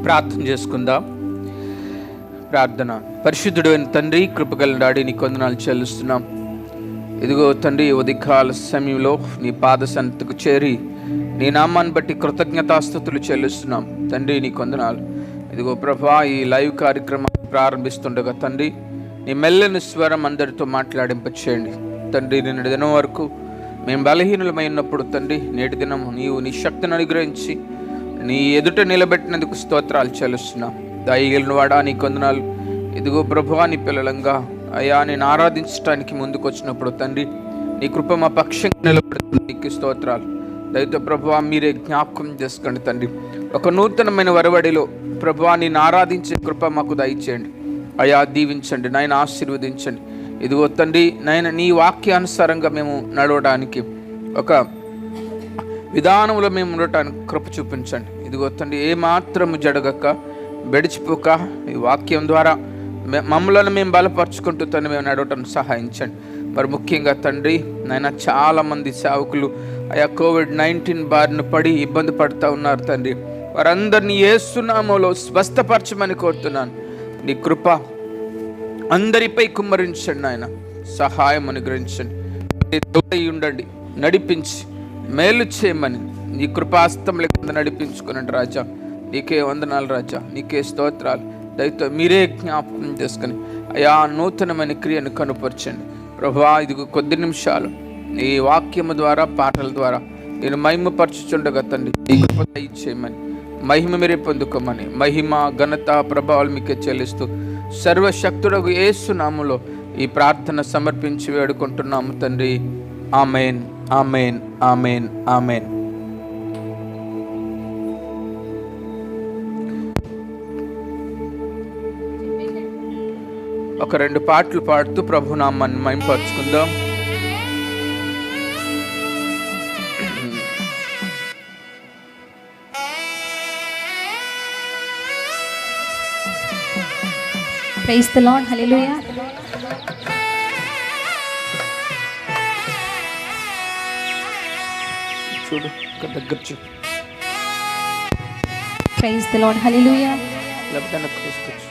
ప్రార్థన చేసుకుందాం. ప్రార్థన. పరిశుద్ధుడు అయిన తండ్రి, కృపగల డాడీ, నీకు వందనాలు చెల్లిస్తున్నాం. ఇదిగో తండ్రి, ఉదయకాల సమయంలో నీ పాద సన్నిధికి చేరి నీ నామాన్ని బట్టి కృతజ్ఞతాస్తుతులు చెల్లిస్తున్నాం. తండ్రి నీకు వందనాలు. ఇదిగో ప్రభా, ఈ లైవ్ కార్యక్రమాన్ని ప్రారంభిస్తుండగా తండ్రి నీ మెల్లని స్వరం అందరితో మాట్లాడింపచేయండి. తండ్రి నిన్నటి దినం వరకు మేము బలహీనులమై ఉన్నప్పుడు తండ్రి, నేటి దినం నీవు నీ శక్తిని అనుగ్రహించి నీ ఎదుట నిలబెట్టినందుకు స్తోత్రాలు చెల్లిస్తున్నాం. దయగలిగిన వాడా నీకు వందనాలు. ఇదిగో ప్రభువా, నీ పిల్లలంగా అయ్యా నేను ఆరాధించడానికి ముందుకు వచ్చినప్పుడు తండ్రి నీ కృప మా పక్షంగా నిలబడుతుంది. నీకు స్తోత్రాలు. దయతో ప్రభువా మీరే జ్ఞాపకం చేసుకోండి తండ్రి. ఒక నూతనమైన వరవడిలో ప్రభువా నేను ఆరాధించే కృప మాకు దయచేయండి. అయా దీవించండి నాయన, ఆశీర్వదించండి. ఇదిగో తండ్రి నాయన నీ వాక్యానుసారంగా మేము నడవడానికి, ఒక విధానంలో మేము ఉండటానికి కృప చూపించండి. ఇదిగో తండ్రి ఏమాత్రము జడగక బెడిచిపోక ఈ వాక్యం ద్వారా మమ్మల్ని మేము బలపరుచుకుంటూ తండ్రి మేము నడవటానికి సహాయించండి. మరి ముఖ్యంగా తండ్రి నాయన చాలామంది సేవకులు ఆయా COVID-19 బారిన పడి ఇబ్బంది పడుతూ ఉన్నారు తండ్రి. వారందరినీ యేసు నామములో స్వస్థపరచమని కోరుతున్నాను. నీ కృప అందరిపై కుమ్మరించండి నాయన, సహాయం అనుగ్రహించండి. ఉండండి, నడిపించి మేలు చేయమని నీ కృపాస్తంలో కింద నడిపించుకునండి రాజా. నీకే వందనాలు రాజా, నీకే స్తోత్రాలు. దయతో మీరే జ్ఞాపకం చేసుకుని అయా నూతనమైన క్రియను కనుపరచండి ప్రభువా. ఇది కొద్ది నిమిషాలు నీ వాక్యము ద్వారా, పాటల ద్వారా నేను మహిమపరచుచుండగా తండ్రి నీ కృప దయచేయమని, మహిమ మీరే పొందుకోమని, మహిమ ఘనత ప్రభావాలు మీకే చెల్లిస్తూ సర్వశక్తుడగు యేసు నామములో ఈ ప్రార్థన సమర్పించి వేడుకుంటున్నాము తండ్రి. ఆమేన్, ఆమేన్, ఆమేన్, ఆమేన్. ఒక 2 పాటలు పాడుతూ ప్రభు నామాన్ని మహిమపరచుకుందాం. Praise the Lord. Hallelujah. చూడు దగ్గర చూడు. Praise the Lord. Hallelujah. లేకపోతే తీసుకొచ్చు.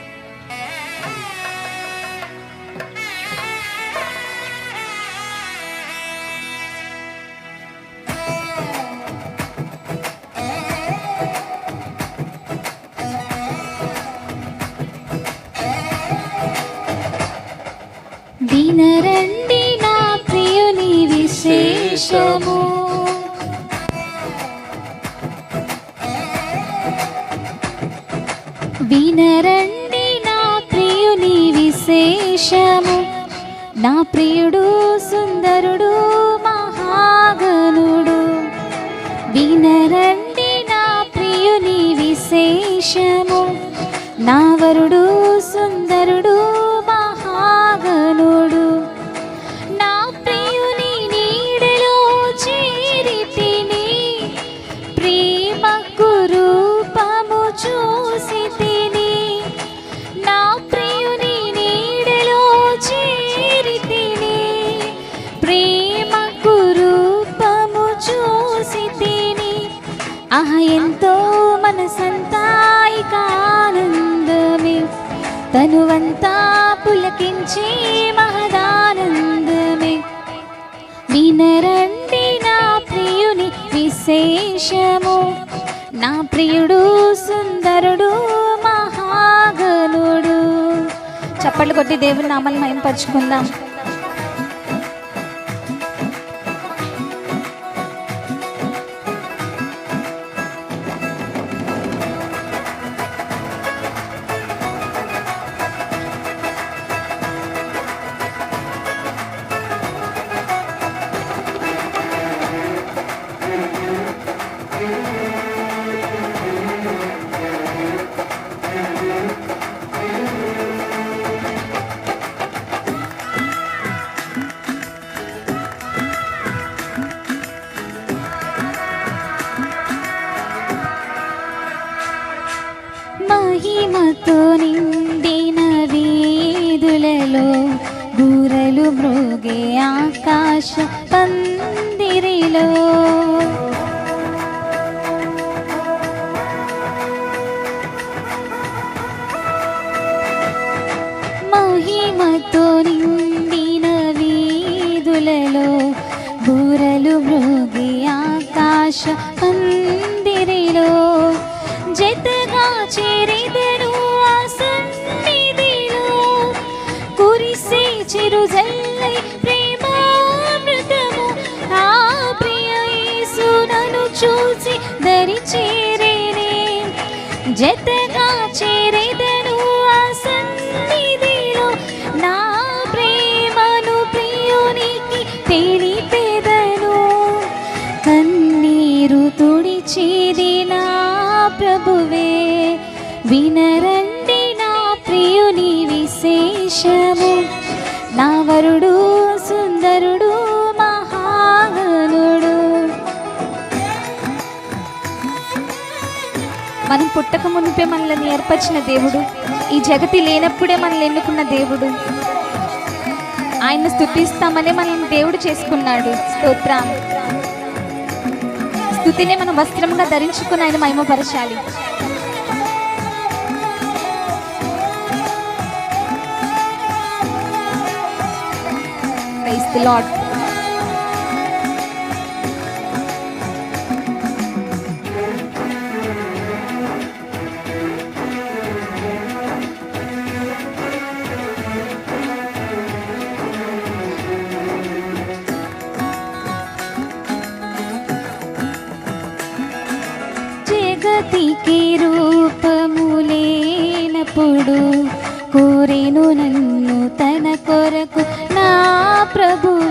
వినరండి నా ప్రియుని విశేషము, వినరండి నా ప్రియుని విశేషము. నా ప్రియుడు సుందరుడు మహాగణుడు. వినరండి నా ప్రియుని విశేషము. నా వరుడు సుందరుడు మహాగణుడు. నా ప్రియుని నీడలో చేరితిని, ప్రేమకు రూపము చూసితిని. నా ప్రియుని నీడలో చేరితిని, ప్రేమకు రూపము చూసితిని. ఎంతో మనసంతా ఇక ఆనందమే, తనువంతా పులకించే మహదానందమే. వినరండి నా ప్రియుని విశేషము. నా ప్రియుడు సుందరుడు మహాగణుడు. చప్పట్లు కొట్టి దేవుని నామాన్ని మహిమపరచుకుందాం. మహిమతో నిండిన వీధులలో బూరలు మ్రోగే ఆకాశ పందిరిలో చేరిలో జతగా చేరేదను ఆ సన్నిధిలో కురిసే చిరుజల్లై ప్రేమామృతము ఆ ప్రియ యేసు నన్ను చూసి దరి చేరేనే జతగా చేరేదను ఆ సన్నిధిలో నా ప్రేమను ప్రియునికి తెలిపేదను కన్నీరు తుడిచేది నా ప్రభువే వినరండి నా ప్రియుని విశేషము నా వరుడు సుందరుడు మహాగణుడు. మనం పుట్టక మునిపే మనల్ని ఏర్పరిచిన దేవుడు, ఈ జగతి లేనప్పుడే మనల్ని ఎన్నుకున్న దేవుడు, ఆయన స్తుతిస్తామనే మనల్ని దేవుడు చేసుకున్నాడు. స్తోత్రం. స్తుతిని మనం వస్త్రంగా ధరించుకుని ఆయన మహిమపరచాలి. Praise the lord. జగతికి రూపము లేనప్పుడు కోరేను నన్ను తన కొరకు నా ప్రభువు.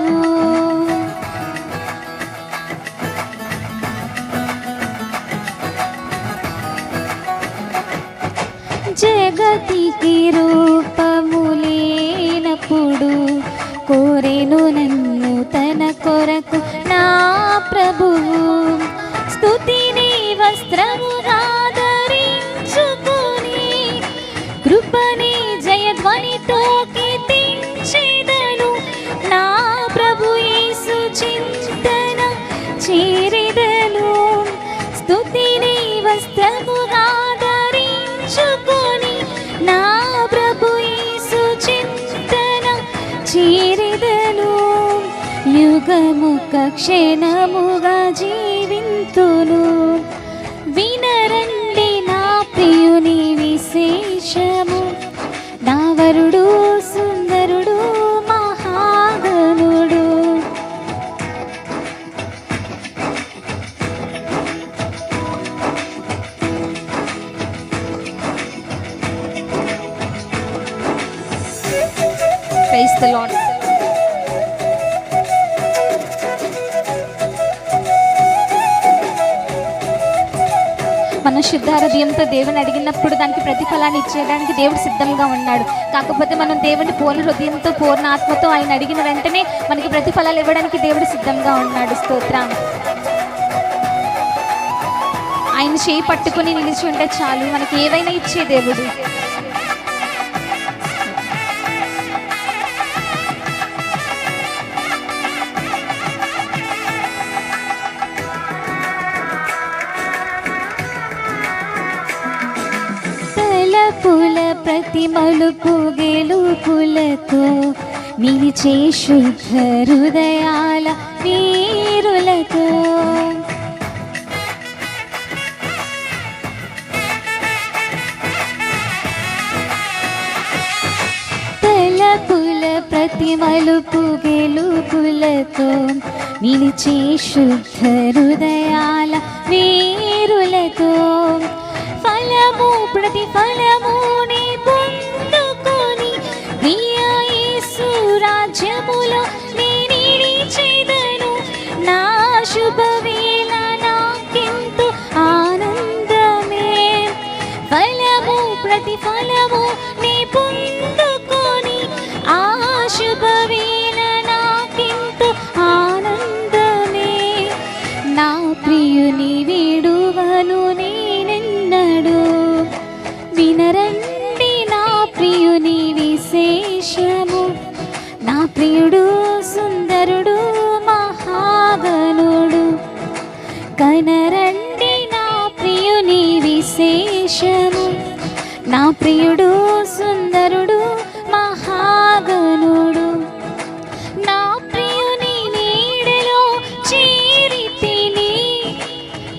జగతికి రూపము లేనప్పుడు కోరేను నన్ను తన కొరకు నా ప్రభువు. స్తుతిని వస్త్రముగా ధరించుకొని కృపని జయధ్వనితో కీర్తించెదను నా ప్రభు యేసు చింతన చేరెదను. స్తుతిని వస్త్రముగా ధరించుకొని నా ప్రభు యేసు చింతన చేరెదను. యుగముక క్షణముగా జీవింతును వినరండి నా ప్రియుని విశేషము నా వరుడు సుందరుడు మహాగణుడు. Praise the lord. మనం శుద్ధ హృదయంతో దేవుని అడిగినప్పుడు దానికి ప్రతిఫలాన్ని ఇచ్చేయడానికి దేవుడు సిద్ధంగా ఉన్నాడు. కాకపోతే మనం దేవుని పూర్ణ హృదయంతో పూర్ణ ఆత్మతో ఆయన అడిగిన వెంటనే మనకి ప్రతిఫలాలు ఇవ్వడానికి దేవుడు సిద్ధంగా ఉన్నాడు. స్తోత్రం. ఆయన చేయి పట్టుకుని నిలిచి ఉంటే చాలు, మనకి ఏవైనా ఇచ్చే దేవుడు. తలపుల ప్రతి మలుపు గెలుపులతో నిలిచే శుద్ధ హృదయాల వీరులతో తలపుల ప్రతి మలుపు గెలుపులతో నిలిచే శుద్ధ హృదయాల వీరులతో ఫలము ప్రతిఫలము నీ పొందుకొని ప్రియ యేసు రాజ్యములో నీ నిలిచెదను. నా శుభవేళ నాకెంతో ఆనందమే. ఫలము ప్రతిఫలము నీ పొందుకొని ఆ శుభవేళ నాకెంతో ఆనందమే. నా ప్రియుని విడువను నేనెన్నడు వినరండి నా ప్రియుని విశేషము నా ప్రియుడు సుందరుడు మహాగణుడు. కనరండి నా ప్రియుని విశేషము నా ప్రియుడు సుందరుడు మహాగణుడు. నా ప్రియుని నీడలో చేరితిని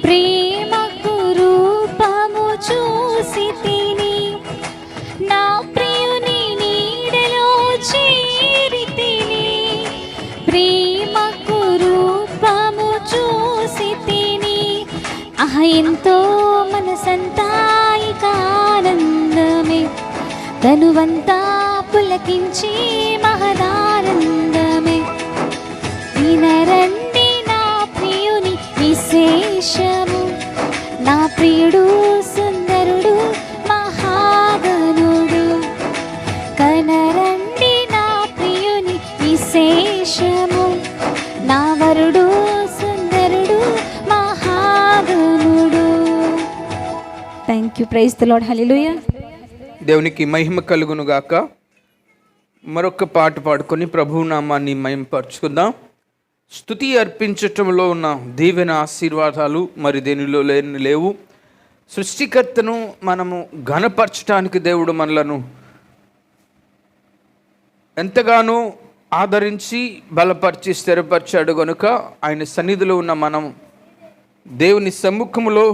ప్రేమకు ఎంతో మనసంతా ఇక ఆనందమే, తనువంతా పులకించి మహదానందమే. వినరండి నా ప్రియుని విశేషము, నా ప్రియుడు సుందరుడు మహాగణుడు. కనరండి నా ప్రియుని విశేషము, నా వరుడు సుందరుడు మహాగణుడు. Thank you. Praise the lord. హల్లెలూయా. దేవునికి మహిమ కలుగును గాక. మరొక పాట పాడుకొని ప్రభువు నామాన్ని మహిమపరచుకుందాం. స్తుతి అర్పించటంలో ఉన్న దీవెన ఆశీర్వాదాలు మరి దేనిలో లేవు. సృష్టికర్తను మనము ఘనపరచటానికి దేవుడు మనలను ఎంతగానో ఆదరించి బలపరిచి స్థిరపరిచాడు కనుక ఆయన సన్నిధిలో ఉన్న మనం దేవుని సమ్ముఖములో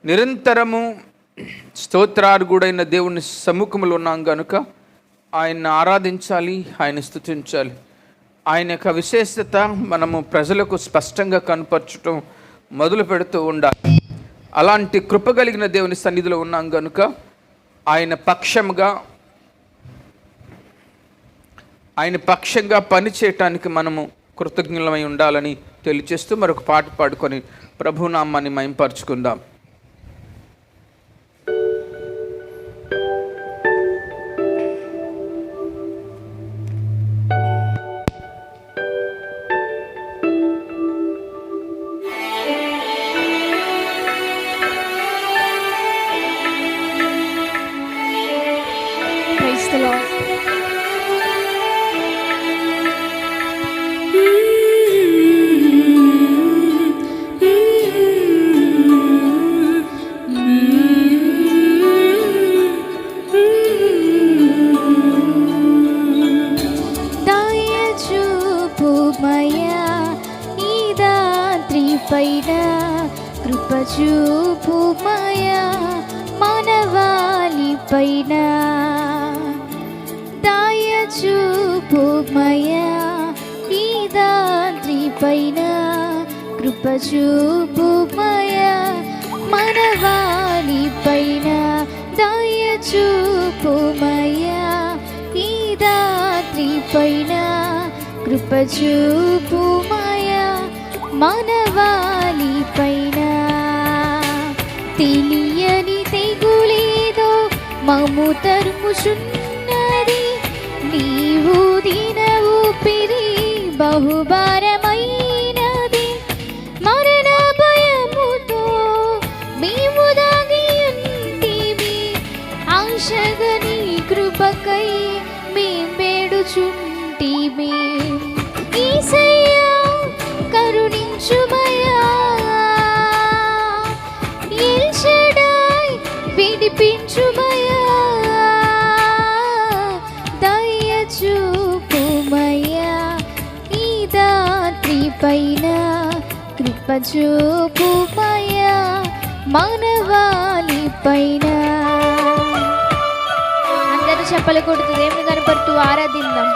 నిరంతరము స్తోత్రార్హుడైన దేవుని సమ్ముఖములో ఉన్నాం కనుక ఆయన్ని ఆరాధించాలి, ఆయన స్తుతించాలి. ఆయన యొక్క విశేషత మనము ప్రజలకు స్పష్టంగా కనపరచటం మొదలు పెడుతూ ఉండాలి. అలాంటి కృప కలిగిన దేవుని సన్నిధిలో ఉన్నాం కనుక ఆయన పక్షంగా పని చేయటానికి మనము కృతజ్ఞులమై ఉండాలని తెలియచేస్తూ మరొక పాట పాడుకొని ప్రభునామాన్ని మహిమపరచుకుందాం. కృపచూపుమయా మనవాళి పైన, దయచూపుమయా ఈ దాత్రి పైన, కృపచూపుమయా మనవాళి పైన, దయచూపుమయా ఈ దాత్రి పైన, కృపచూపుమయా మనవాళి పైన. తెలియని తెగులేదో మమ్ము తరుముచున్నది, నీవు దిన ఊపిరి బహుభారమైనది. మరణ భయముతో మేము దాగి ఉంటిమి, ఆశగా నీ కృపకై మేం వేడుచుంటిమి. యేసయ్యా కరుణించుమయా, ఎల్ షడాయ్ విడిపించుమయా, దయచూపుమయా ఈ దాత్రి పైన, కృపచూపుమయా మనవాళి పైన. అందరూ చెప్పలు కొడుతూ దేవుని కనపడుతూ ఆరాధిద్దాం.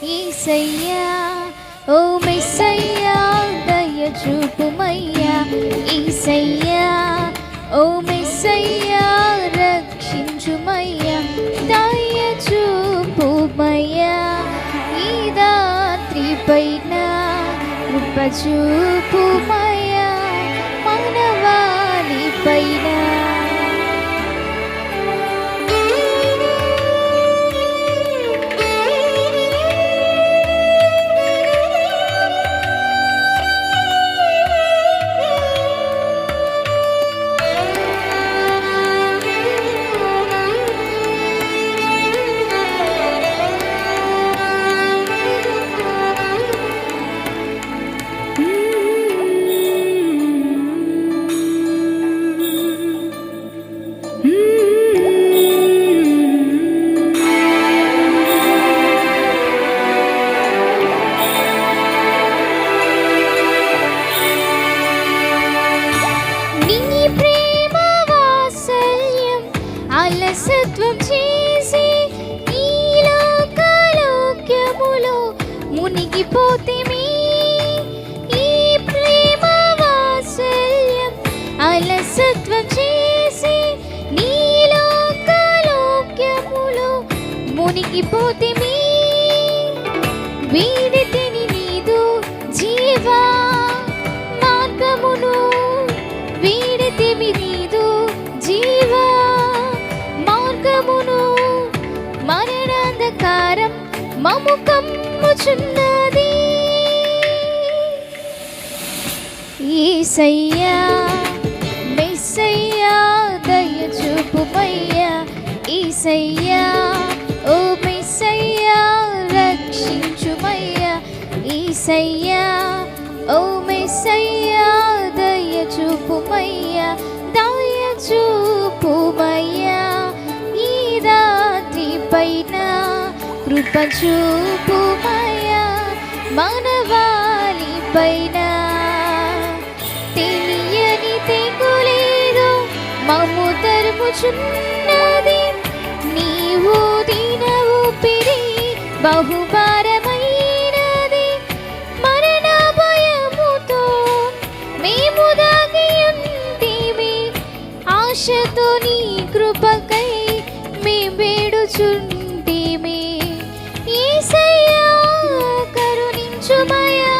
యేసయ్యా ఓ మెస్సయ్యా దయచూపుమయ్యా, యేసయ్యా ఓ మెస్సయ్యా రక్షించుమయ్యా. పైన కృప చూపుమయ్యా మానవాళి పైన. అలసత్వం చేసి ఈ లోకలోక్యములో మునిగిపోతిమి. ఈ ప్రేమ వాత్సల్యం అలసత్వం చేసి నీ లోకలోక్యములో మునిగిపోతిమి. వీడితిని నీదు జీవా మార్గమును, వీడితిమి నీదు జీవా మార్గమును, మరణాంధకారం మము కమ్ముచున్నది. యేసయ్యా మెస్సయ్యా దయ చూపుమయ్యా, యేసయ్యా ఓ మెస్సయ్యా రక్షించుమయ్యా, యేసయ్యా ఓ మెస్సయ్యా దయ చూపుమయ్యా, దయ చూపుమయ్యా. ఈ రాత్రి పైన కృప చూపుమయ్యా మానవాళి పైన. తెలియని తెగులేదో మమ్ము తరుముచున్నది, నీవు దిన ఊపిరి బహుభారమైనది. మరణ భయముతో మేము దాగి ఉంటిమి, ఆశతో నీ కృపకై మేము వేడుచుంటిమి. యేసయ్యా కరుణించుమయ్యా,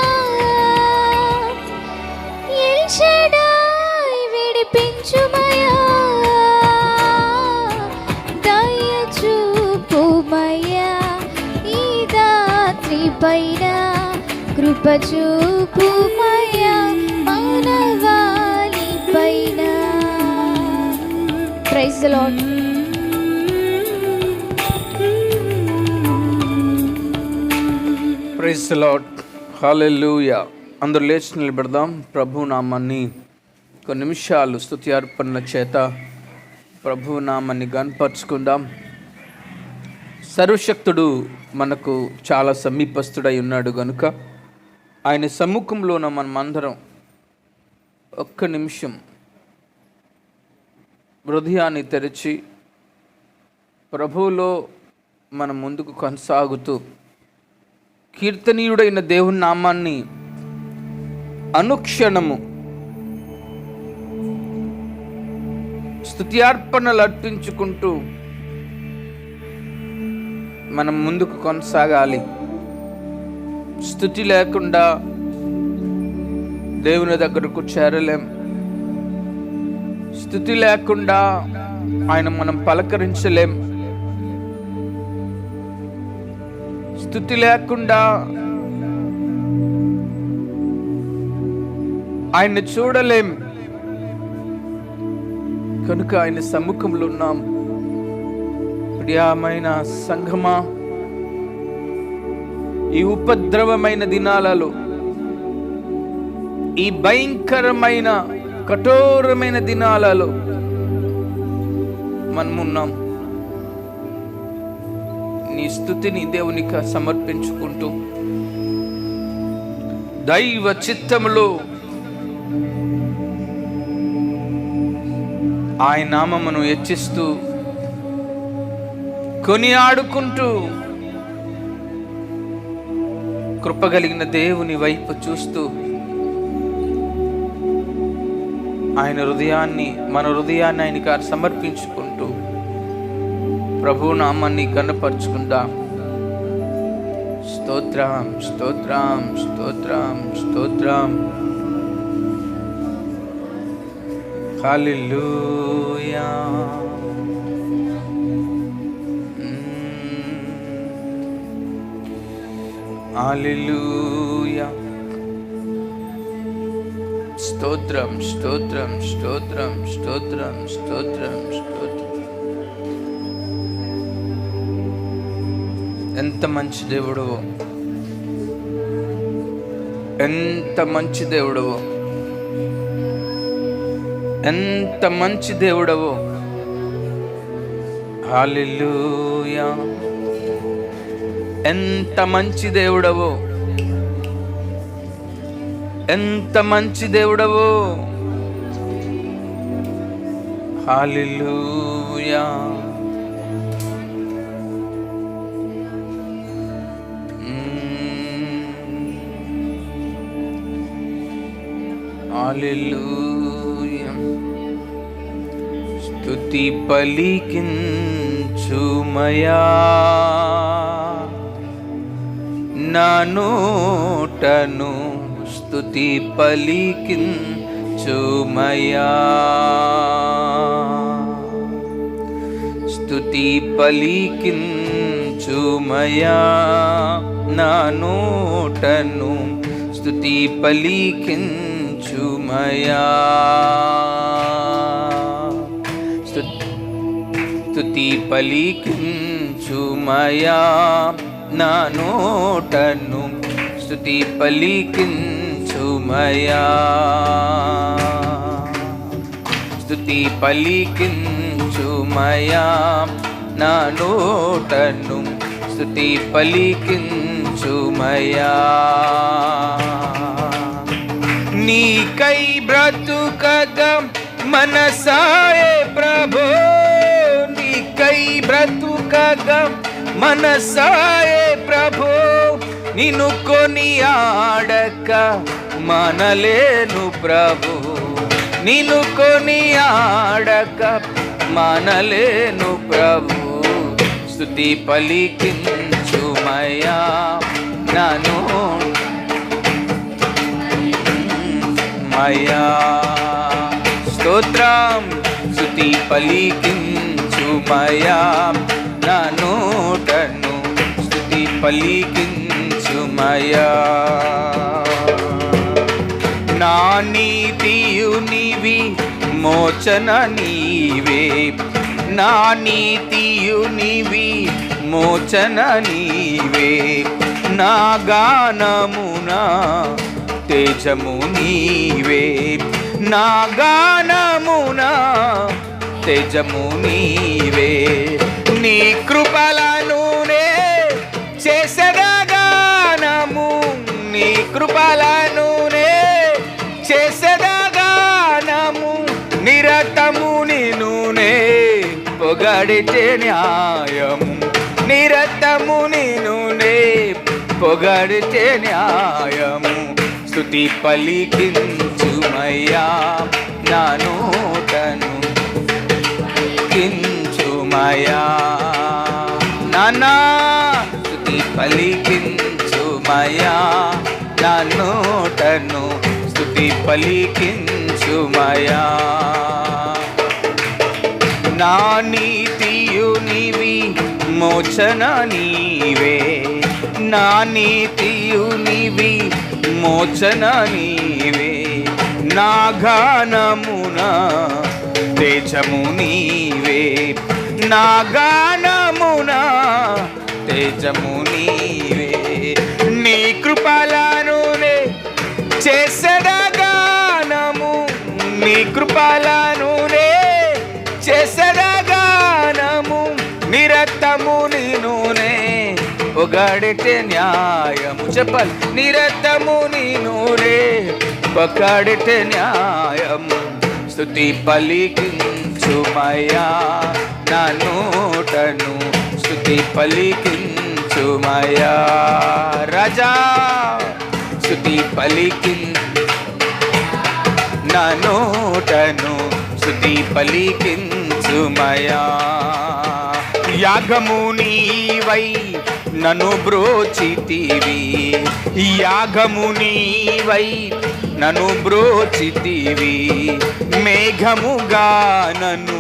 ఎల్ షడాయ్ విడిపించుమయ్యా, దయ చూపుమయ్యా. ఈ రాత్రి పైన కృప చూపుమయ్యా మానవాళి పైన. Praise the lord. Praise the lord. హల్లెలూయా. అందరూ లేచి నిలబెడదాం. ప్రభు నామాన్ని కొన్ని నిమిషాలు స్తుతి అర్పణల చేత ప్రభు నామాన్ని గణపరుచుకుందాం. సర్వశక్తుడు మనకు చాలా సమీపస్తుడై ఉన్నాడు గనుక ఆయన సమ్ముఖంలోన మనమందరం ఒక్క నిమిషం హృదయాన్ని తెరిచి ప్రభువులో మనం ముందుకు కొనసాగుతూ కీర్తనీయుడైన దేవుని నామాన్ని అనుక్షణము స్తుత్యార్పణలు అర్పించుకుంటూ మనం ముందుకు కొనసాగాలి. స్తుతి లేకుండా దేవుని దగ్గరకు చేరలేం. స్తుతి లేకుండా ఆయన మనం పలకరించలేం. స్తుతి లేకుండా ఆయన్ని చూడలేం. కనుక ఆయన సమ్ముఖంలో ఉన్నాం. ప్రియమైన సంఘమా, ఈ ఉపద్రవమైన దినాలలో, ఈ భయంకరమైన కఠోరమైన దినాలలో మనమున్నాం. నీ స్తుతిని దేవునికి సమర్పించుకుంటూ దైవ చిత్తములో ఆయన నామమును హెచ్చిస్తూ కొనియాడుకుంటూ కృపగలిగిన దేవుని వైపు చూస్తూ ఆయన మన హృదయాన్ని ఆయనకి సమర్పించుకుంటూ ప్రభు నామాన్ని కనపరుచుకుందాం. స్తోత్రం స్తోత్రం స్తోత్రం స్తోత్రం. హల్లెలూయా. హల్లెలూయా. స్తోత్రం స్తోత్రం స్తోత్రం స్తోత్రం స్తోత్రం స్తోత్రం. ఎంత మంచి దేవుడవో, ఎంత మంచి దేవుడవో, ఎంత మంచి దేవుడవో. హల్లెలూయా. ఎంత మంచి దేవుడవో, ఎంత మంచి దేవుడవో. హల్లెలూయా. హల్లెలూయా. స్తుతి పలికించుమయా నా నోటను, స్తుతి పలికించుమయా. స్తుతి పలికించుమయా నా నోటను, స్తుతి పలికించుమయా. స్తుతి పలికించుమయా నా నోటను, స్తుతి పలికించుమయా. స్తుతి పలికించుమయా నా నోటను, స్తుతి పలికించుమయా. నీకై బ్రతుకగా మనసాయే ప్రభో, నీకై బ్రతుకగా మనసాయే ప్రభో. నిన్ను కొనియాడక మనలేను ప్రభు, నిన్ను కొనియాడక మనలేను ప్రభు. స్తుతి పలికించుమయా నను మయా. స్తోత్రం. స్తుతి పలికించుమయా నా నోటను, స్తుతి పలికించుమయా. నా నీతియు నీవి, మోచన నీవే. నా నీతియు నీవి, మోచన నీవే. నా గానమున తేజము నీవే. నా గానమున తేజము నీవే. నీ కృపలనునే చేసెదగానము, నీ కృపలనునే చేసెదగానము. నిరతము నిన్నునే పొగడితే న్యాయము, నిరతము నిన్నునే పొగడితే న్యాయము. స్తుతి పలికించుమయ్యా నా నోటను, కించుమయా నానా. స్తుతి పలికించుమయా నా నోటను, స్తుతి పలికించుమయా. నా నీతియు నీవి, మోచన నీవే. నా నీతియు నీవి, మోచన నీవే. నా గానమున తేజము నీవే. నా గానమున తేజము నీవే. నీ కృపలనునే చేసెదగానము, నీ కృపలనునే చేసెదగానము. నిరతము నిన్నునే పొగడితే న్యాయము. చెప్పాలి. నిరతము నిన్నునే పొగడితే న్యాయము. స్తుతి పలికించుమయ్యా నా నోటను, స్తుతి పలికించుమయ్యా రాజా. స్తుతి నా నోటను, స్తుతి పలికించుమయ్యా. యాగము నీవై నన్ను బ్రోచితివి, యాగము నీవై నన్ను బ్రోచితివి, మేఘముగా నన్ను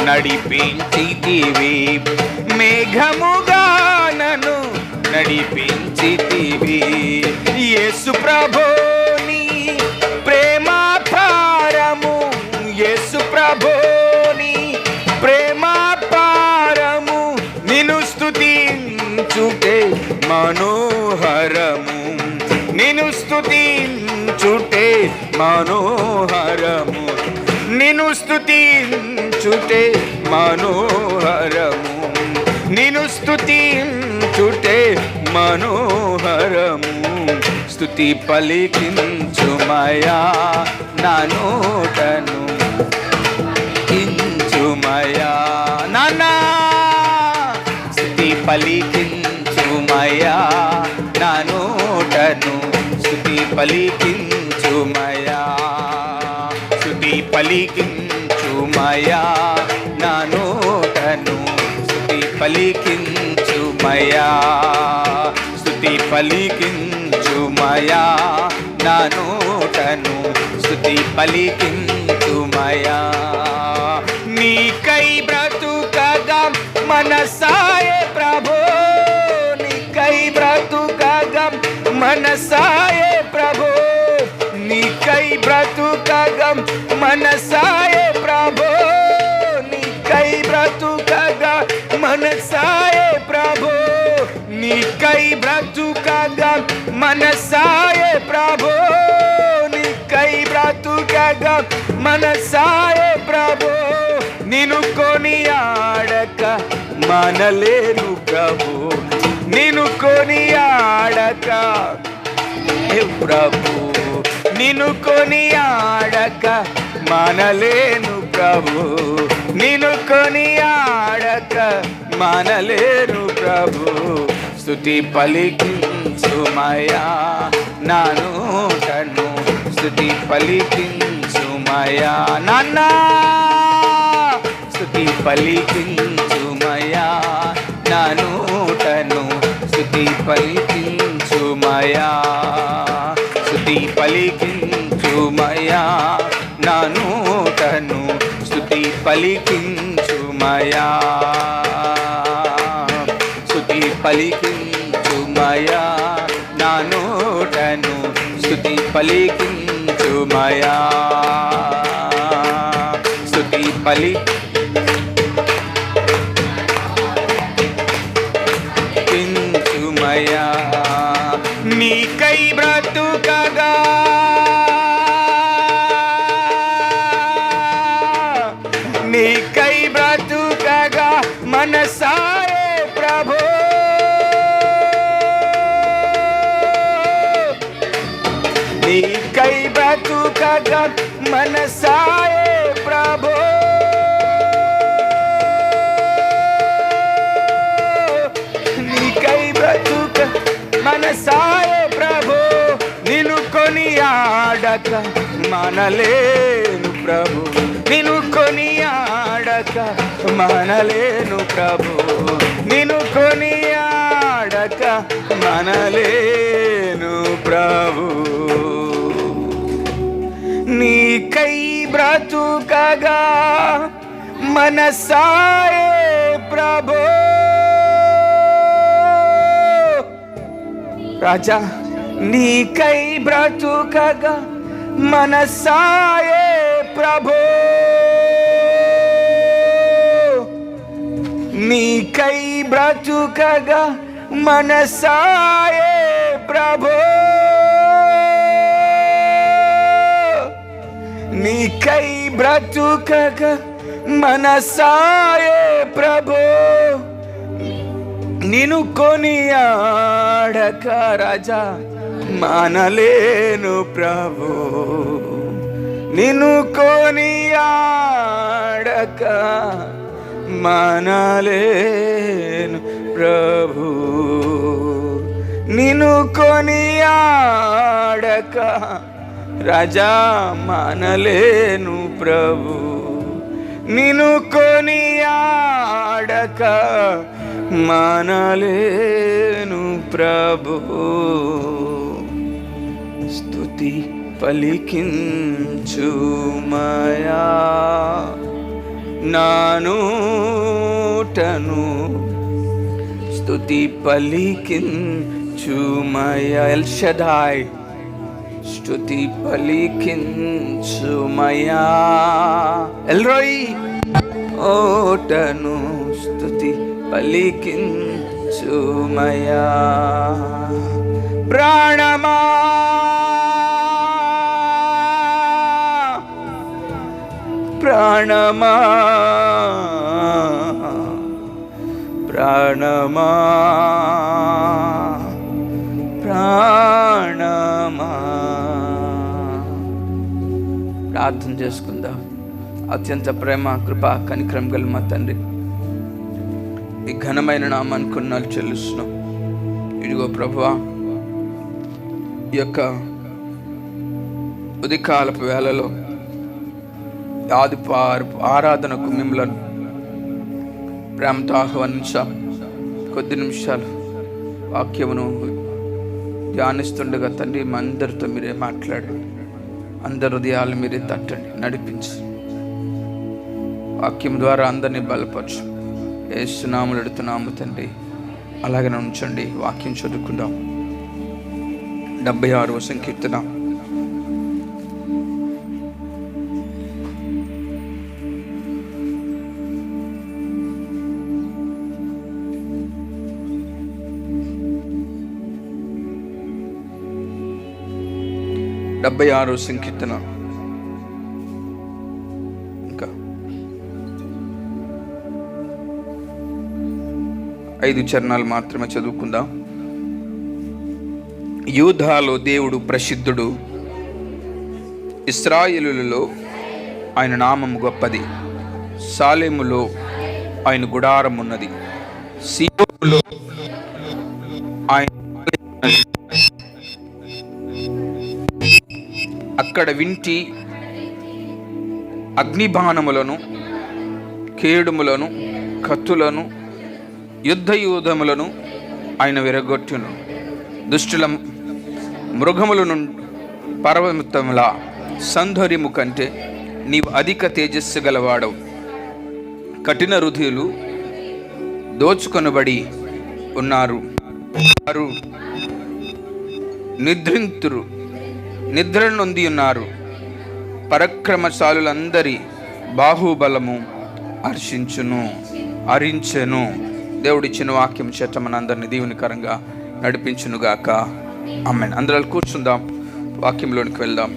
నడిపించితివి, మేఘముగా నన్ను నడిపించితివి. యేసు ప్రభుని ప్రేమాపారము, యేసు ప్రభుని ప్రేమాపారము, నిన్ను స్తుతించుటే మనోహరము, నిన్ను స్తుతించుటే మనోహరము, నిన్ను స్తుతించుటే మనోహరము, నిన్ను స్తుతించుటే మనోహరము. స్తుతి పలికించుమయా నా నోటను, కించుమయా నానా, స్తుతి పలికించుమయా నా నోటను, స్తుతి పలికించుమయా, స్తుతి పలికించుమయా నా నోటను, స్తుతి పలికించుమయా, స్తుతి పలికించుమయా నా నోటను, స్తుతి పలికించుమయా. నీకై బ్రతుకగా మనసాయే ప్రభో, నీకై బ్రతుకగా మనసాయే ప్రభో, నీకై బ్రతుకగా మనసాయే ప్రభో, నీకై బ్రతుకగా మనసాయే ప్రభో, నీకై బ్రతుకగా మనసాయే ప్రభో, నీకై బ్రతుకగా మనసాయే ప్రభో, నిన్ను కొనియాడక మనలేను ప్రభు, నిన్ను కొనియాడక ప్రభు, నిన్ను కొనియాడక మనలేను ప్రభు, నిన్ను కొనియాడక మనలేను ప్రభు. స్తుతి పలికించుమయా నా నోటను, స్తుతి పలికించుమయా నాన్నా, స్తుతి పలికించుమయా నా నోటను, స్తుతి పలికించుమయా, స్తుతి పలికించుమయా నా నోటను, స్తుతి పలికించుమయా, స్తుతి పలికించుమయా నా నోటను, స్తుతి పలికించుమయా, స్తుతి పలికించుమయా. నీకై బ్రతుకగా నీకై బ్రతుకగా మనసాయే ప్రభో, నీకై బ్రతుకగా మనసాయే ప్రభో, నీకై బ్రతుక మనసాయే ప్రభో, నిన్ను కొనియాడక మనలేను ప్రభు, నిన్ను కొనియాడక మనలేను ప్రభు, నిన్ను కొనియాడక మనలేను ప్రభు. నీకై బ్రతుకగా మనసాయే ప్రభో, రాజా నీకై బ్రతుకగా మనసాయే ప్రభో, నీకై బ్రతుకగా మనసాయే ప్రభో, నీకై బ్రతుకగా మనసాయే ప్రభో, నిన్ను కొనియాడక రాజా మనలేను ప్రభు, నిన్ను కొనియాడక మనలేను ప్రభు, నిన్ను కొనియాడక రాజా మనలేను ప్రభు, నిన్ను కొనియాడక మానలేను ప్రభు. స్తుతి పలికించుమయా నానూటను, స్తుతి పలికించుమయా ఎల్ షదాయ్, స్తుతి పలికించుమయా ఎల్రోయి ఓటను, స్తుతి పలికించుమయా. ప్రాణమా ప్రాణమా ప్రాణమా ప్రాణమా. ప్రార్థన చేసుకుందాం. అత్యంత ప్రేమ, కృప, కనికరం గల మా తండ్రి, ఈ ఘనమైన నామానికి కొన్నాళ్ళు చెల్లిస్తున్నాం. ఇదిగో ప్రభువా, ఈ యొక్క ఉదయకాలపు వేళలో ఆరాధనకు మిమ్మల్ని ప్రేమతో ఆహ్వానించాం. కొద్ది నిమిషాలు వాక్యమును ధ్యానిస్తుండగా తండ్రి మా అందరితో మీరే మాట్లాడండి. అందరి హృదయాలు మీరే తట్టండి, నడిపించి వాక్యం ద్వారా అందరినీ బలపరచు. యేసు నామములో అడుగుతున్నాము తండ్రి, అలాగే ఉంచండి. వాక్యం చదువుకుందాం. 76వ సంకీర్తన. సంకీర్తన ఇంకా 5 చరణాలు మాత్రమే చదువుకుందాం. యూదాలో దేవుడు ప్రసిద్ధుడు, ఇశ్రాయేలులలో ఆయన నామము గొప్పది. సాలెములో ఆయన గుడారం ఉన్నది, సీయోనులో ఆయన అక్కడ వింటి అగ్నిబాణములను, కేడుములను, కత్తులను, యుద్ధయూధములను ఆయన విరగొట్టును. దుష్టుల మృగములను పర్వతముల సంధర్యము కంటే నీవు అధిక తేజస్సు గలవాడవు. కఠిన హృదయులు దోచుకొనబడి ఉన్నారు, వారు నిద్ర నొంది ఉన్నారు. పరాక్రమశాలులందరి బాహుబలము హరించెను. దేవుడిచ్చిన వాక్యం చేత మనందరినీ దీవెనకరంగా నడిపించునుగాక. ఆమేన్. అందరూ కూర్చుందాం, వాక్యంలోనికి వెళ్దాం.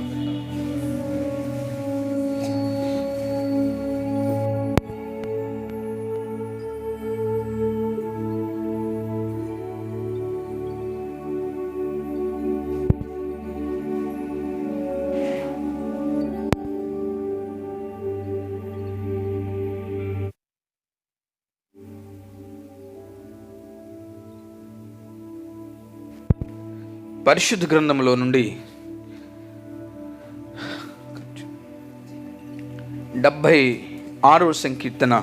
పరిశుద్ధ గ్రంథంలో నుండి 76వ సంకీర్తన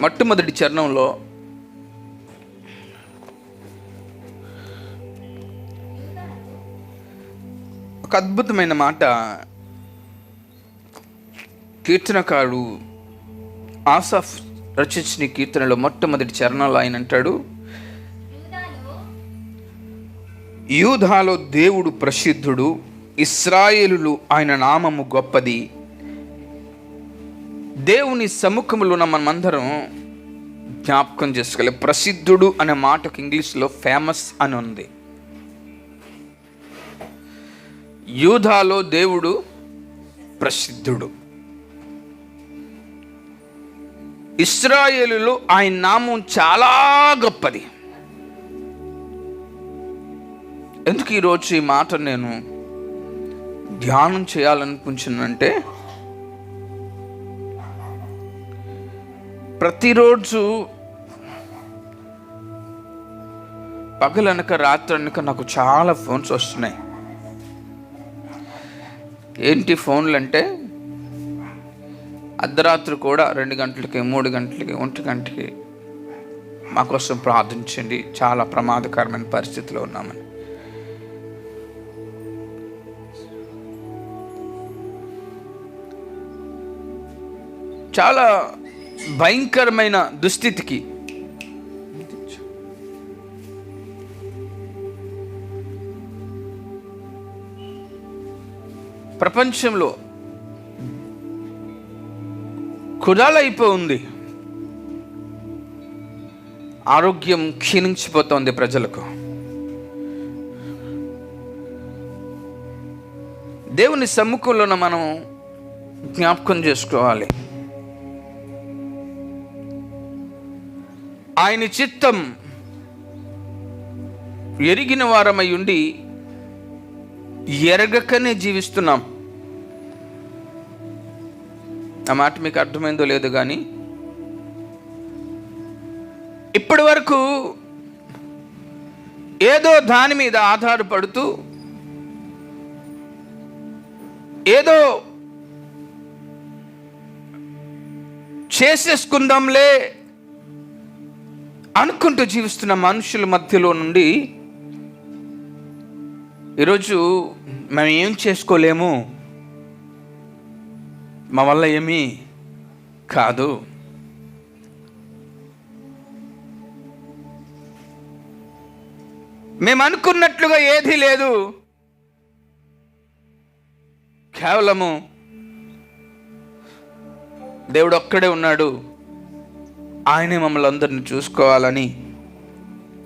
మొట్టమొదటి చరణంలో ఒక అద్భుతమైన మాట కీర్తనకారుడు ఆసాఫ్ రచించిన కీర్తనలో మొట్టమొదటి చరణంలో ఆయన అంటాడు, యూదాలో దేవుడు ప్రసిద్ధుడు, ఇశ్రాయేలులు ఆయన నామము గొప్పది. దేవుని సముఖంలో మనమందరం జ్ఞాపకం చేసుకోవాలి. ప్రసిద్ధుడు అనే మాటకు ఇంగ్లీష్లో ఫేమస్ అని ఉంది. యూదాలో దేవుడు ప్రసిద్ధుడు, ఇశ్రాయేలులో ఆయన నామం చాలా గొప్పది. ఎందుకు ఈరోజు ఈ మాట నేను ధ్యానం చేయాలనిపించిందంటే, ప్రతిరోజు పగలనక రాత్రి అనక నాకు చాలా ఫోన్స్ వస్తున్నాయి. ఏంటి ఫోన్లు అంటే, అర్ధరాత్రి కూడా 2 గంటలకి, 3 గంటలకి, 1 గంటకి మా కోసం ప్రార్థించండి, చాలా ప్రమాదకరమైన పరిస్థితిలో ఉన్నామని. చాలా భయంకరమైన దుస్థితికి ప్రపంచంలో కుదాలైపోయింది. ఆరోగ్యం క్షీణించిపోతోంది ప్రజలకు. దేవుని సమ్ముఖంలో మనం జ్ఞాపకం చేసుకోవాలి. ఆయన చిత్తం ఎరిగిన వారమై ఉండి ఎరగకనే జీవిస్తున్నాం. ఆ మాట మీకు అర్థమైందో లేదో కానీ, ఇప్పటి వరకు ఏదో దాని మీద ఆధారపడుతూ ఏదో చేసేసుకుందాంలే అనుకుంటూ జీవిస్తున్న మనుషుల మధ్యలో నుండి ఈరోజు మేము ఏం చేసుకోలేము, మా వల్ల ఏమీ కాదు, మేము అనుకున్నట్లుగా ఏదీ లేదు, కేవలము దేవుడు ఒక్కడే ఉన్నాడు, ఆయనే మమ్మల్ని అందరిని చూసుకోవాలని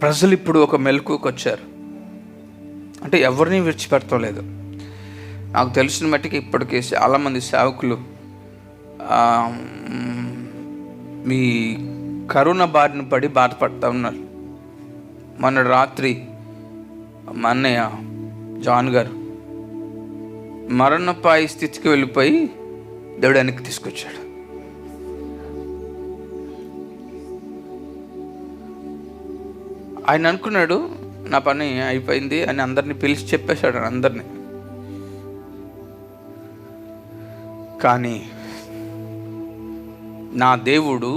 ప్రజలు ఇప్పుడు ఒక మెలకువకు వచ్చారు. అంటే ఎవరిని విడిచిపెడతలేదు. నాకు తెలిసిన మట్టికి ఇప్పటికీ చాలామంది సేవకులు మీ కరోనా బారిన పడి బాధపడుతూ ఉన్నారు. మొన్న రాత్రి మా అన్నయ్య జాన్ గారు మరణపాయ స్థితికి వెళ్ళిపోయి దేవుడు వెనక్కి తీసుకొచ్చాడు. ఆయన అనుకున్నాడు నా పని అయిపోయింది అని అందరినీ పిలిచి చెప్పేశాడు అందరినీ. కానీ నా దేవుడు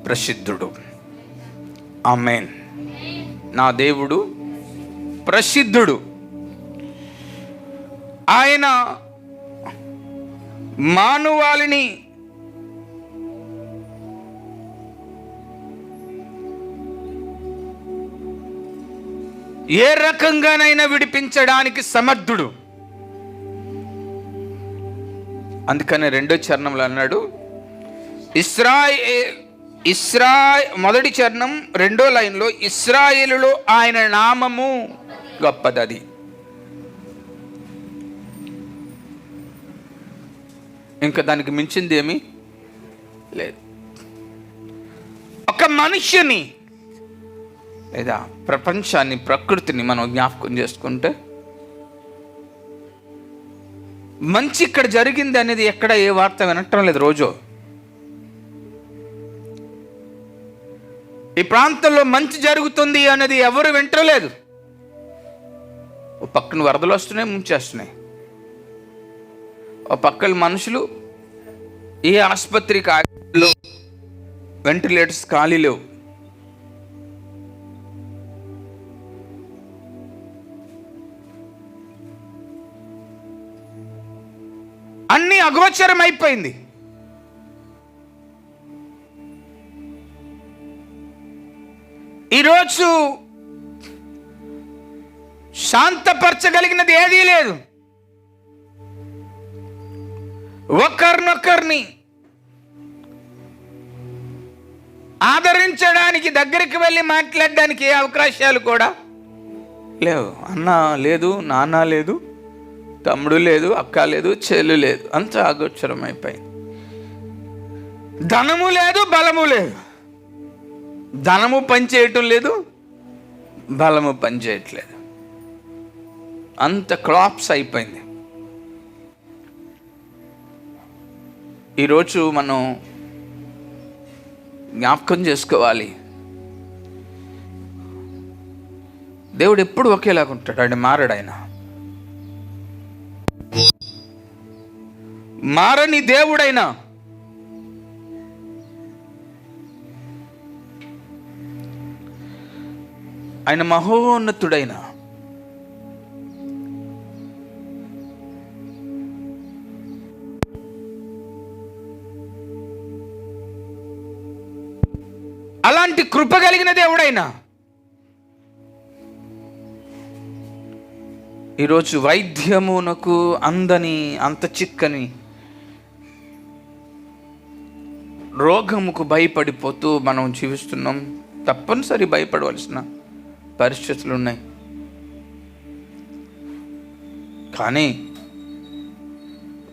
ప్రసిద్ధుడు. ఆమేన్. నా దేవుడు ప్రసిద్ధుడు. ఆయన మానవాళిని ఏ రకంగానైనా విడిపించడానికి సమర్థుడు. అందుకని 2వ చరణంలో అన్నాడు, మొదటి చరణం 2వ లైన్లో ఇశ్రాయేలులో ఆయన నామము గొప్పదది. ఇంకా దానికి మించింది ఏమీ లేదు. ఒక మనిషిని లేదా ప్రపంచాన్ని, ప్రకృతిని మనం జ్ఞాపకం చేసుకుంటే మంచి ఇక్కడ జరిగింది అనేది ఎక్కడ ఏ వార్త వినటం లేదు. రోజు ఈ ప్రాంతంలో మంచి జరుగుతుంది అనేది ఎవరు వింటలేదు. ఓ పక్కన వరదలు వస్తున్నాయి, ముంచేస్తున్నాయి. ఓ పక్కన మనుషులు ఏ ఆసుపత్రి ఖాళీలో వెంటిలేటర్స్ ఖాళీ లేవు. అన్నీ అగోచరం అయిపోయింది. ఈరోజు శాంతపరచగలిగినది ఏదీ లేదు. ఒకరినొకరిని ఆదరించడానికి, దగ్గరికి వెళ్ళి మాట్లాడడానికి ఏ అవకాశాలు కూడా లేవు. అన్న లేదు, నాన్న లేదు, తమ్ముడు లేదు, అక్క లేదు, చెల్లు లేదు. అంత అగోచరం అయిపోయింది. ధనము లేదు, బలము లేదు. ధనము పనిచేయటం లేదు, బలము పనిచేయట్లేదు. అంత క్లాప్స్ అయిపోయింది. ఈరోజు మనం జ్ఞాపకం చేసుకోవాలి, దేవుడు ఎప్పుడు ఒకేలాగా ఉంటాడు. ఆయన మారాడు. ఆయన మారని దేవుడైన ఆయన మహోన్నతుడైన అలాంటి కృప కలిగిన దేవుడైనా ఈరోజు వైద్యమునకు అందని అంత చిక్కని రోగముకు భయపడిపోతూ మనం జీవిస్తున్నాం. తప్పనిసరి భయపడవలసిన పరిస్థితులు ఉన్నాయి. కానీ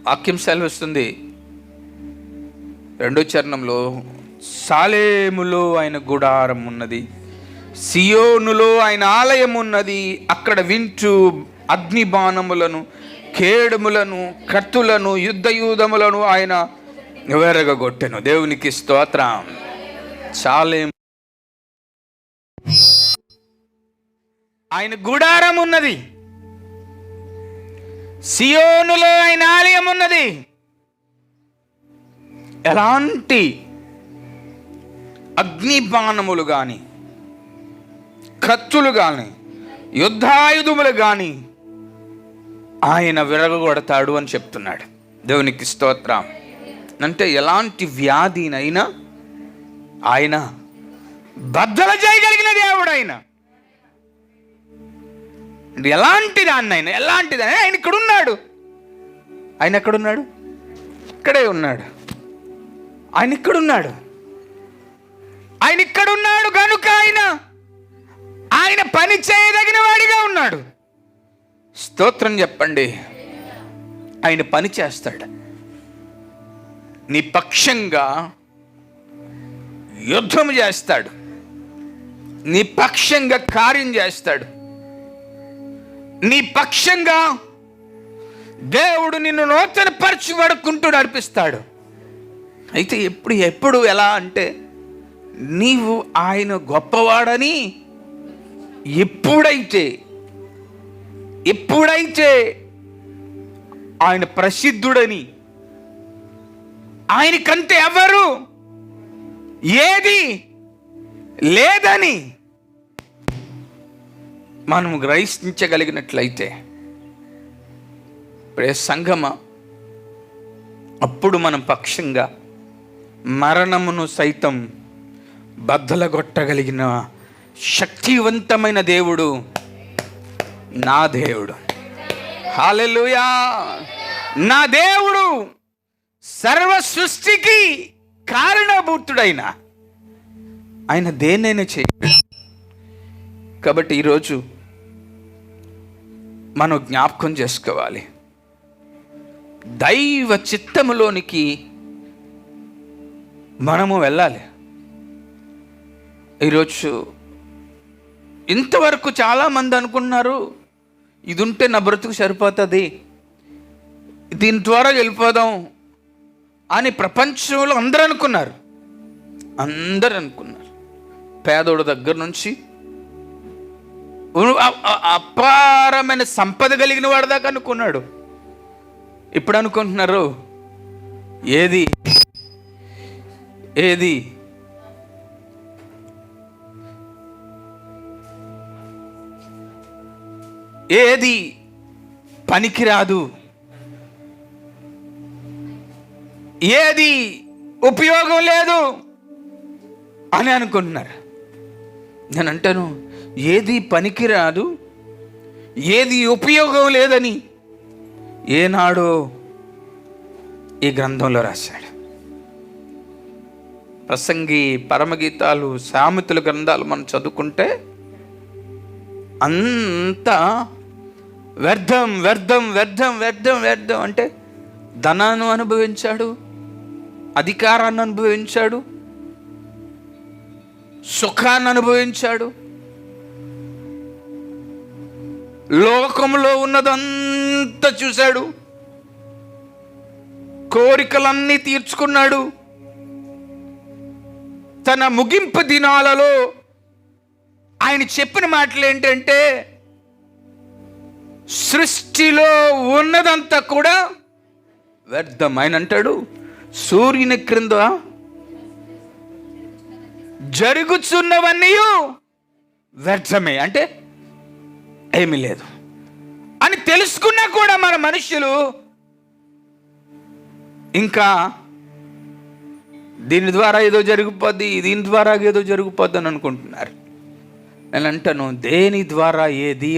వాక్యం సెలవిస్తుంది 2వ చరణంలో, సాలేములో ఆయన గుడారం ఉన్నది, సియోనులో ఆయన ఆలయం ఉన్నది. అక్కడ వింటూ అగ్ని బాణములను, కేడములను, కత్తులను, యుద్ధయూధములను ఆయన వెరగొట్టెను. దేవునికి స్తోత్రం. సాలేము ఆయన గుడారం ఉన్నది, సియోనులో ఆయన ఆలయం ఉన్నది. ఎలాంటి అగ్ని బాణములు కానీ, కత్తులు కానీ, యుద్ధాయుధములు కానీ ఆయన విరగొడతాడు అని చెప్తున్నాడు. దేవునికి స్తోత్రం. అంటే ఎలాంటి వ్యాధినైనా ఆయన బద్దలు చేయగలిగిన దేవుడు. ఎలాంటి దాన్నైనా, ఎలాంటిదైనా ఆయన ఇక్కడ ఉన్నాడు. ఆయన ఎక్కడున్నాడు? ఇక్కడే ఉన్నాడు. ఆయన ఇక్కడున్నాడు. ఆయన ఇక్కడున్నాడు కనుక ఆయన పని చేయదగిన వాడిగా ఉన్నాడు. స్తోత్రం చెప్పండి. ఆయన పని చేస్తాడు. నీ పక్షంగా యుద్ధం చేస్తాడు. నీ పక్షంగా కార్యం చేస్తాడు. నీ పక్షంగా దేవుడు నిన్ను నూతన పరచుబడుకుంటూ నడిపిస్తాడు. అయితే ఎప్పుడు ఎలా అంటే, నీవు ఆయన గొప్పవాడని ఎప్పుడైతే ఆయన ప్రసిద్ధుడని, ఆయనకంటే ఎవరు ఏది లేదని మనం గ్రహించగలిగినట్లయితే, ఇప్పుడే సంగమా, అప్పుడు మనం పక్షంగా మరణమును సైతం బద్దలగొట్టగలిగిన శక్తివంతమైన దేవుడు నా దేవుడు. హల్లెలూయా. నా దేవుడు సర్వ సృష్టికి కారణభూతుడైన ఆయన దేన్నైనా చేయగలడు. కాబట్టి ఈరోజు మనం జ్ఞాపకం చేసుకోవాలి, దైవ చిత్తములోనికి మనము వెళ్ళాలి. ఈరోజు ఇంతవరకు చాలామంది అనుకున్నారు, ఇది ఉంటే నా బ్రతుకు సరిపోతుంది, దీని ద్వారా వెళ్ళిపోదాం అని ప్రపంచంలో అందరూ అనుకున్నారు. పేదోడు దగ్గర నుంచి అపారమైన సంపద కలిగిన వాడి దాకా అనుకున్నాడు. ఇప్పుడు అనుకుంటున్నారు, ఏది పనికిరాదు, ఏది ఉపయోగం లేదు అని అనుకుంటున్నారు. నేను అంటాను, ఏది పనికిరాదు, ఏది ఉపయోగం లేదని ఏనాడో ఈ గ్రంథంలో రాశాడు. ప్రసంగి, పరమగీతాలు, సామెతల గ్రంథాలు మనం చదువుకుంటే అంతా వ్యర్థం వ్యర్థం వ్యర్థం వ్యర్థం వ్యర్థం అంటే ధనాన్ని అనుభవించాడు, అధికారాన్ని అనుభవించాడు, సుఖాన్ని అనుభవించాడు, లోకంలో ఉన్నదంతా చూశాడు, కోరికలన్నీ తీర్చుకున్నాడు. తన ముగింపు దినాలలో ఆయన చెప్పిన మాటలు ఏంటంటే, సృష్టిలో ఉన్నదంతా కూడా వ్యర్థం. ఆయన అంటాడు, సూర్యుని క్రింద జరుగుచున్నవన్నీ వ్యర్థమే, అంటే ఏమీ లేదు అని తెలుసుకున్నా కూడా మన మనుషులు ఇంకా దీని ద్వారా ఏదో జరిగిపోద్ది, దీని ద్వారా ఏదో జరిగిపోద్ది అని అనుకుంటున్నారు. నేను అంటాను, దేని ద్వారా ఏది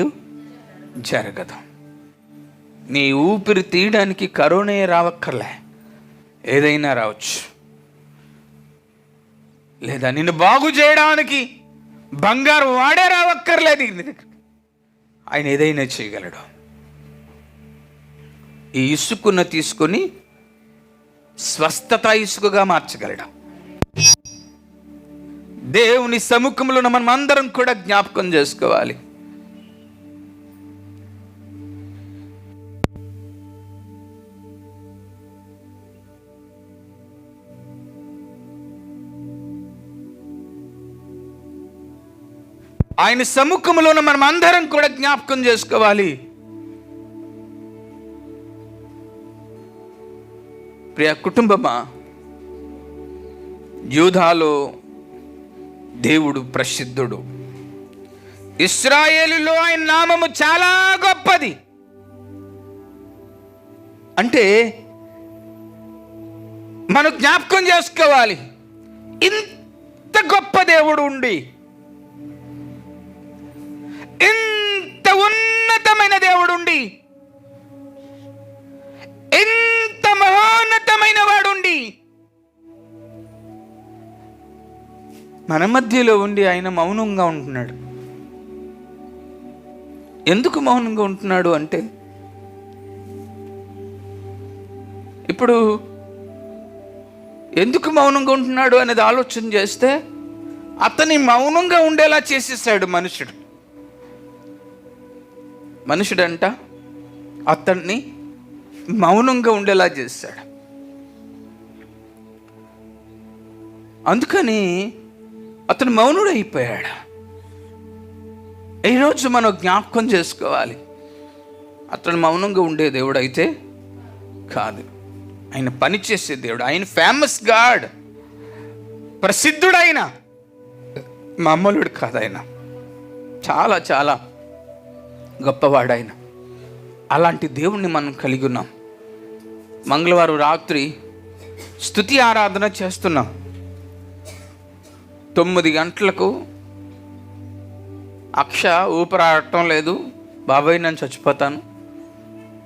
జరగదు. నీ ఊపిరి తీయడానికి కరోనా రావక్కర్లే, ఏదైనా రావచ్చు. లేదా నిన్ను బాగు చేయడానికి బంగారు వాడే రావక్కర్లేదు. ఆయన ఏదైనా చేయగలడు. ఈ ఇసుకను తీసుకొని స్వస్థత ఇసుకగా మార్చగలడు. దేవుని సముఖంలో మనం అందరం కూడా జ్ఞాపకం చేసుకోవాలి. ఆయన సముఖంలోన మనం అందరం కూడా జ్ఞాపకం చేసుకోవాలి. ప్రియ కుటుంబమా, యూదాలో దేవుడు ప్రసిద్ధుడు. ఇశ్రాయేలులో ఆయన నామము చాలా గొప్పది. అంటే మనం జ్ఞాపకం చేసుకోవాలి, ఇంత గొప్ప దేవుడు ఉండి, ఇంత ఉన్నతమైన దేవుడుండి, ఇంత మహోన్నతమైన వాడుండి, మన మధ్యలో ఉండి ఆయన మౌనంగా ఉంటున్నాడు. ఎందుకు మౌనంగా ఉంటున్నాడు అంటే, ఇప్పుడు ఎందుకు మౌనంగా ఉంటున్నాడు అనేది ఆలోచన చేస్తే, అతని మౌనంగా ఉండేలా చేసేసాడు మనుషుడంట అతన్ని మౌనంగా ఉండేలా చేశాడు. అందుకని అతను మౌనుడు అయిపోయాడు. ఈరోజు మనం జ్ఞాపకం చేసుకోవాలి, అతను మౌనంగా ఉండే దేవుడు అయితే కాదు, ఆయన పనిచేసే దేవుడు. ఆయన ఫేమస్ గాడ్, ప్రసిద్ధుడైన మామూలుడు కాదు. ఆయన చాలా చాలా గొప్పవాడైన. అలాంటి దేవుణ్ణి మనం కలిగి ఉన్నాం. మంగళవారం రాత్రి స్తుతి ఆరాధన చేస్తున్నాం. 9 గంటలకు అక్ష ఊపిరాడటం లేదు, బాబాయ్ నేను చచ్చిపోతాను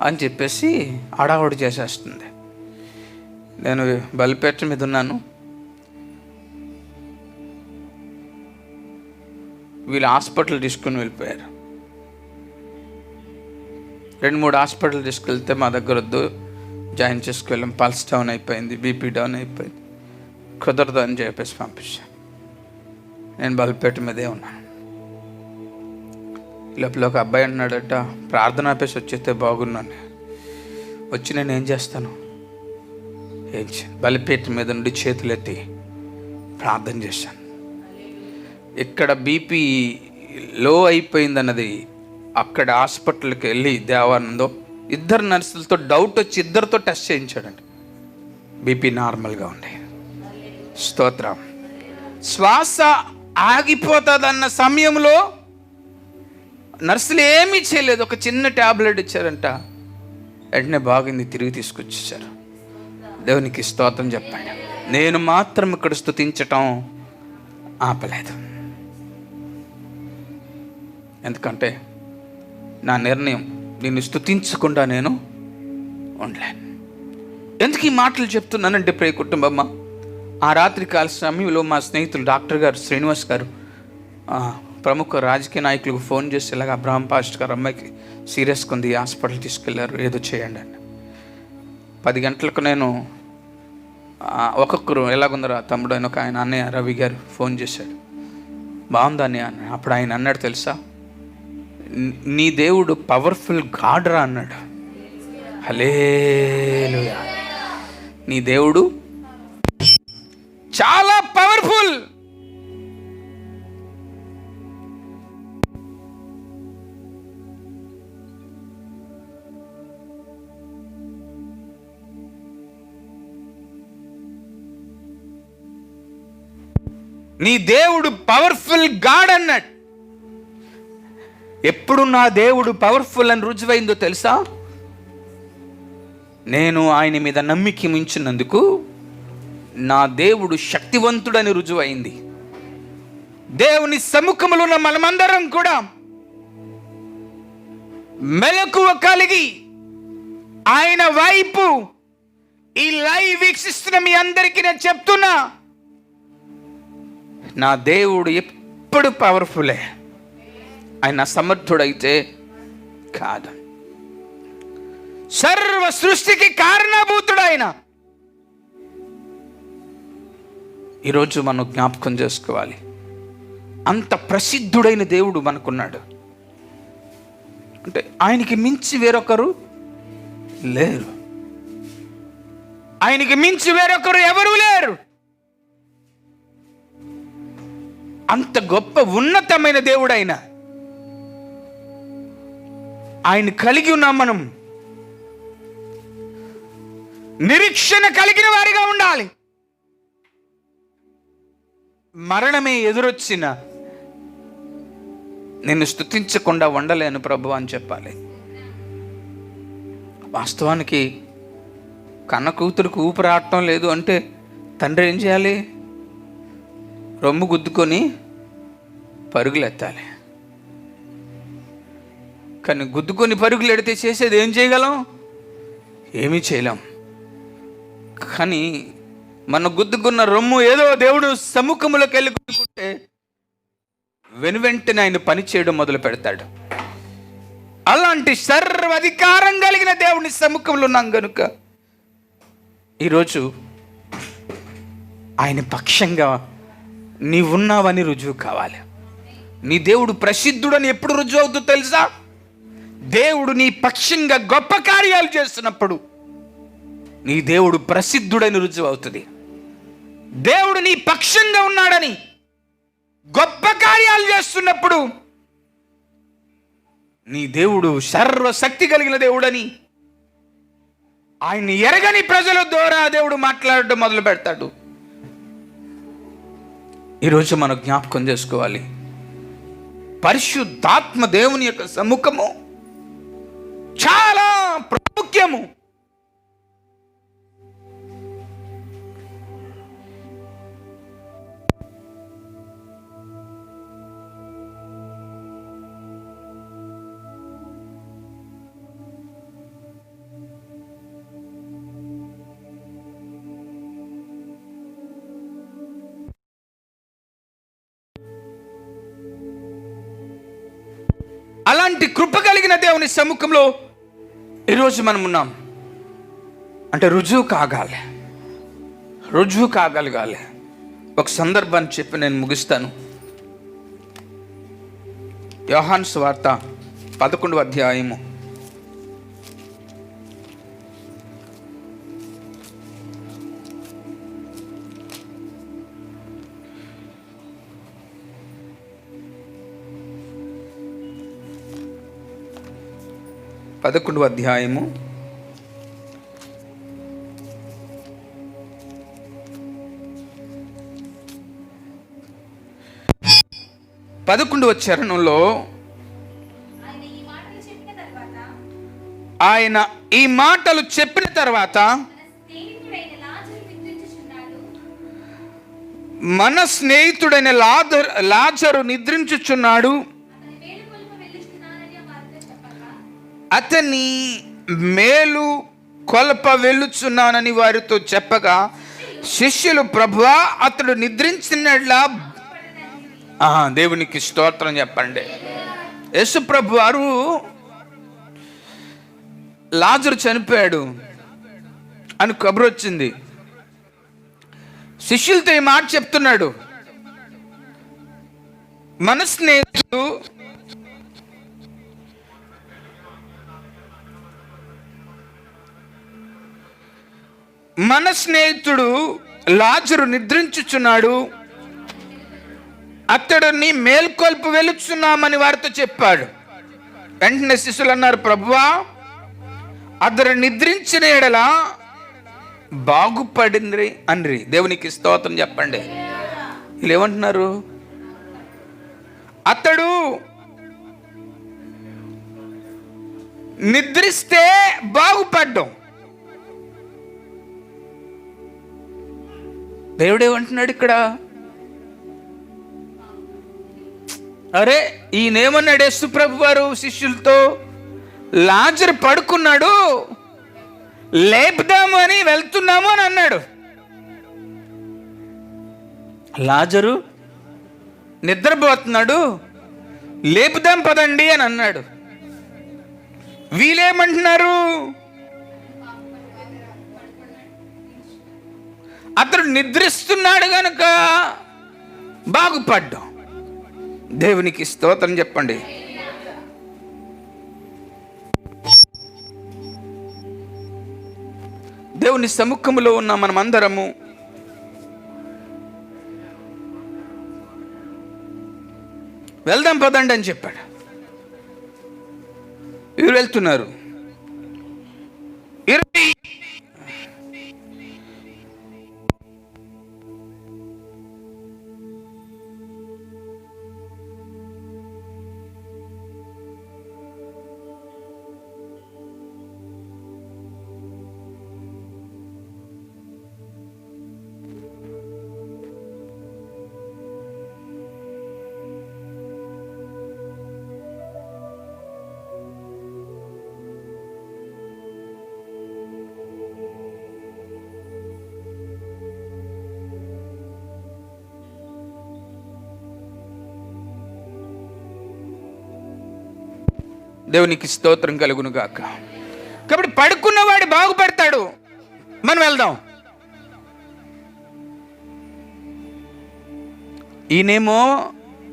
అని చెప్పేసి హడావుడి చేసేస్తుంది. నేను బలిపేట మీద ఉన్నాను. వీళ్ళు హాస్పిటల్ తీసుకుని వెళ్ళిపోయారు. 2-3 హాస్పిటల్ తీసుకెళ్తే మా దగ్గర వద్దు, జాయిన్ చేసుకెళ్ళాం. పల్స్ డౌన్ అయిపోయింది, బీపీ డౌన్ అయిపోయింది, కుదరదు అని చెప్పేసి పంపించాను. నేను బలిపేట మీదే ఉన్నాను. లోపల ఒక అబ్బాయి అన్నాడట, ప్రార్థన ఆపేసి వచ్చేస్తే బాగున్నాను. వచ్చి నేను ఏం చేస్తాను, బలిపేట మీద నుండి చేతులెత్తి ప్రార్థన చేశాను. ఇక్కడ బీపీ లో అయిపోయిందన్నది అక్కడ హాస్పిటల్కి వెళ్ళి దేవానందో 2 నర్సులతో డౌట్ వచ్చి 2తో టెస్ట్ చేయించాడండి. బీపీ నార్మల్గా ఉంది. స్తోత్రం. శ్వాస ఆగిపోతుందన్న సమయంలో నర్సులు ఏమీ చేయలేదు, ఒక చిన్న ట్యాబ్లెట్ ఇచ్చారంట. వెంటనే బాగుంది, తిరిగి తీసుకొచ్చేసారు. దేవునికి స్తోత్రం చెప్పండి. నేను మాత్రం ఇక్కడ స్తుతించటం ఆపలేదు. ఎందుకంటే నా నిర్ణయం, నిన్ను స్తుతించకుండా నేను ఉండలేను. ఎందుకు ఈ మాటలు చెప్తున్నానంటే, ప్రియ కుటుంబమ్మ, ఆ రాత్రి కాల సమయంలో మా స్నేహితులు డాక్టర్ గారు శ్రీనివాస్ గారు ప్రముఖ రాజకీయ నాయకులకు ఫోన్ చేసి, ఇలాగ అబ్రహం పాస్టర్ గారు అమ్మాయికి సీరియస్గా ఉంది, హాస్పిటల్ తీసుకెళ్లారు, ఏదో చేయండి అని. 10 గంటలకు నేను ఒక్కొక్కరు ఎలాగుందరా తమ్ముడు అని ఒక ఆయన అన్నయ్య రవి గారు ఫోన్ చేశాడు. బాగుందా అని అన్న. అప్పుడు ఆయన అన్నాడు తెలుసా, నీ దేవుడు పవర్ఫుల్ గాడ్ రా అన్నాడు. హల్లెలూయా. నీ దేవుడు చాలా పవర్ఫుల్. నీ దేవుడు పవర్ఫుల్ గాడ్ అన్నాడు. ఎప్పుడు నా దేవుడు పవర్ఫుల్ అని రుజువైందో తెలుసా? నేను ఆయన మీద నమ్మిక ఉంచినందుకు నా దేవుడు శక్తివంతుడని రుజువైంది. దేవుని సముఖంలో ఉన్న మనమందరం కూడా మెలకువ కలిగి ఆయన వైపు, ఈ లైవ్ వీక్షిస్తున్న మీ అందరికీ నేను చెప్తున్నా, నా దేవుడు ఎప్పుడు పవర్ఫుల్లే. ఆయన సమర్థుడైతే కాదు. సర్వ సృష్టికి కారణభూతుడు ఆయన. ఈరోజు మనం జ్ఞాపకం చేసుకోవాలి, అంత ప్రసిద్ధుడైన దేవుడు మనకున్నాడు. అంటే ఆయనకి మించి వేరొకరు లేరు. ఆయనకి మించి వేరొకరు ఎవరు లేరు. అంత గొప్ప ఉన్నతమైన దేవుడు ఆయన. ఆయన కలిగి ఉన్నాం. మనం నిరీక్షణ కలిగిన వారిగా ఉండాలి. మరణమే ఎదురొచ్చిన నిన్ను స్తుతించకుండా ఉండలేను ప్రభు అని చెప్పాలి. వాస్తవానికి కన్న కూతురుకు ఊపిరాడటం లేదు అంటే తండ్రి ఏం చేయాలి? రొమ్ము గుద్దుకొని పరుగులెత్తాలి. కానీ గుద్దుకొని పరుగులు ఎడితే చేసేది ఏం చేయగలం? ఏమీ చేయలేం. కానీ మన గుద్దుకున్న రొమ్ము ఏదో దేవుడు సముఖంలోకి వెళ్ళి గుద్దుకుంటే వెనువెంటనే ఆయన పని చేయడం మొదలు పెడతాడు. అలాంటి సర్వాధికారం కలిగిన దేవుని సముఖంలో ఉన్నాం గనుక ఈరోజు ఆయన పక్షంగా నీవున్నావని రుజువు కావాలి. నీ దేవుడు ప్రసిద్ధుడని ఎప్పుడు రుజువు అవుతుందో తెలుసా? దేవుడు నీ పక్షంగా గొప్ప కార్యాలు చేస్తున్నప్పుడు నీ దేవుడు ప్రసిద్ధుడని రుజువు అవుతుంది. దేవుడు నీ పక్షంగా ఉన్నాడని గొప్ప కార్యాలు చేస్తున్నప్పుడు నీ దేవుడు సర్వశక్తి కలిగిన దేవుడని ఆయన్ని ఎరగని ప్రజల ద్వారా దేవుడు మాట్లాడడం మొదలు పెడతాడు. ఈరోజు మనం జ్ఞాపకం చేసుకోవాలి, పరిశుద్ధాత్మ దేవుని యొక్క సముఖము చాలా ప్రాముఖ్యము. అలాంటి కృప కలిగిన దేవుని సముఖంలో ఈరోజు మనం ఉన్నాం. అంటే రుజువు కాగలగాలి. ఒక సందర్భాన్ని చెప్పి నేను ముగిస్తాను. యోహాను సువార్త 11వ అధ్యాయము 11వ అధ్యాయము 11వ చరణంలో ఆయన ఈ మాటలు చెప్పిన తర్వాత మన స్నేహితుడైన లాజరు నిద్రించుచున్నాడు, అతని మేలు కొలప వెళ్ళుచున్నానని వారితో చెప్పగా శిష్యులు, ప్రభువా అతడు నిద్రించినట్లా. దేవునికి స్తోత్రం చెప్పండి. యేసు ప్రభు వారు లాజరు చనిపోయాడు అని కబురు వచ్చింది. శిష్యులతో ఈ మాట చెప్తున్నాడు, మన స్నేహితుడు లాజరు నిద్రించుచున్నాడు, అతడిని మేల్కొల్పు వెలుచున్నామని వారితో చెప్పాడు. వెంటనే శిష్యులు అన్నారు, ప్రభువా అతడు నిద్రించిన ఎడలా బాగుపడింది అన్రి. దేవునికి స్తోత్రం చెప్పండి. వీళ్ళు ఏమంటున్నారు? అతడు నిద్రిస్తే బాగుపడ్డం. దేవుడు ఏమంటున్నాడు ఇక్కడ? అరే ఈయనేమన్నాడు యేసు ప్రభు వారు శిష్యులతో? లాజరు పడుకున్నాడు, లేపుదాము అని వెళ్తున్నాము అని అన్నాడు. లాజరు నిద్రపోతున్నాడు, లేపుదాం పదండి అని అన్నాడు. వీళ్ళేమంటున్నారు? అతడు నిద్రిస్తున్నాడు గనుక బాగుపడ్డాం. దేవునికి స్తోత్రం చెప్పండి. దేవుని సముఖంలో ఉన్న మనమందరము వెళ్దాం పదండి అని చెప్పాడు. వీరు వెళ్తున్నారు. దేవునికి స్తోత్రం కలుగును గాక. కాబట్టి పడుకున్నవాడు బాగుపడతాడు. మనం వెళ్దాం. ఈయనేమో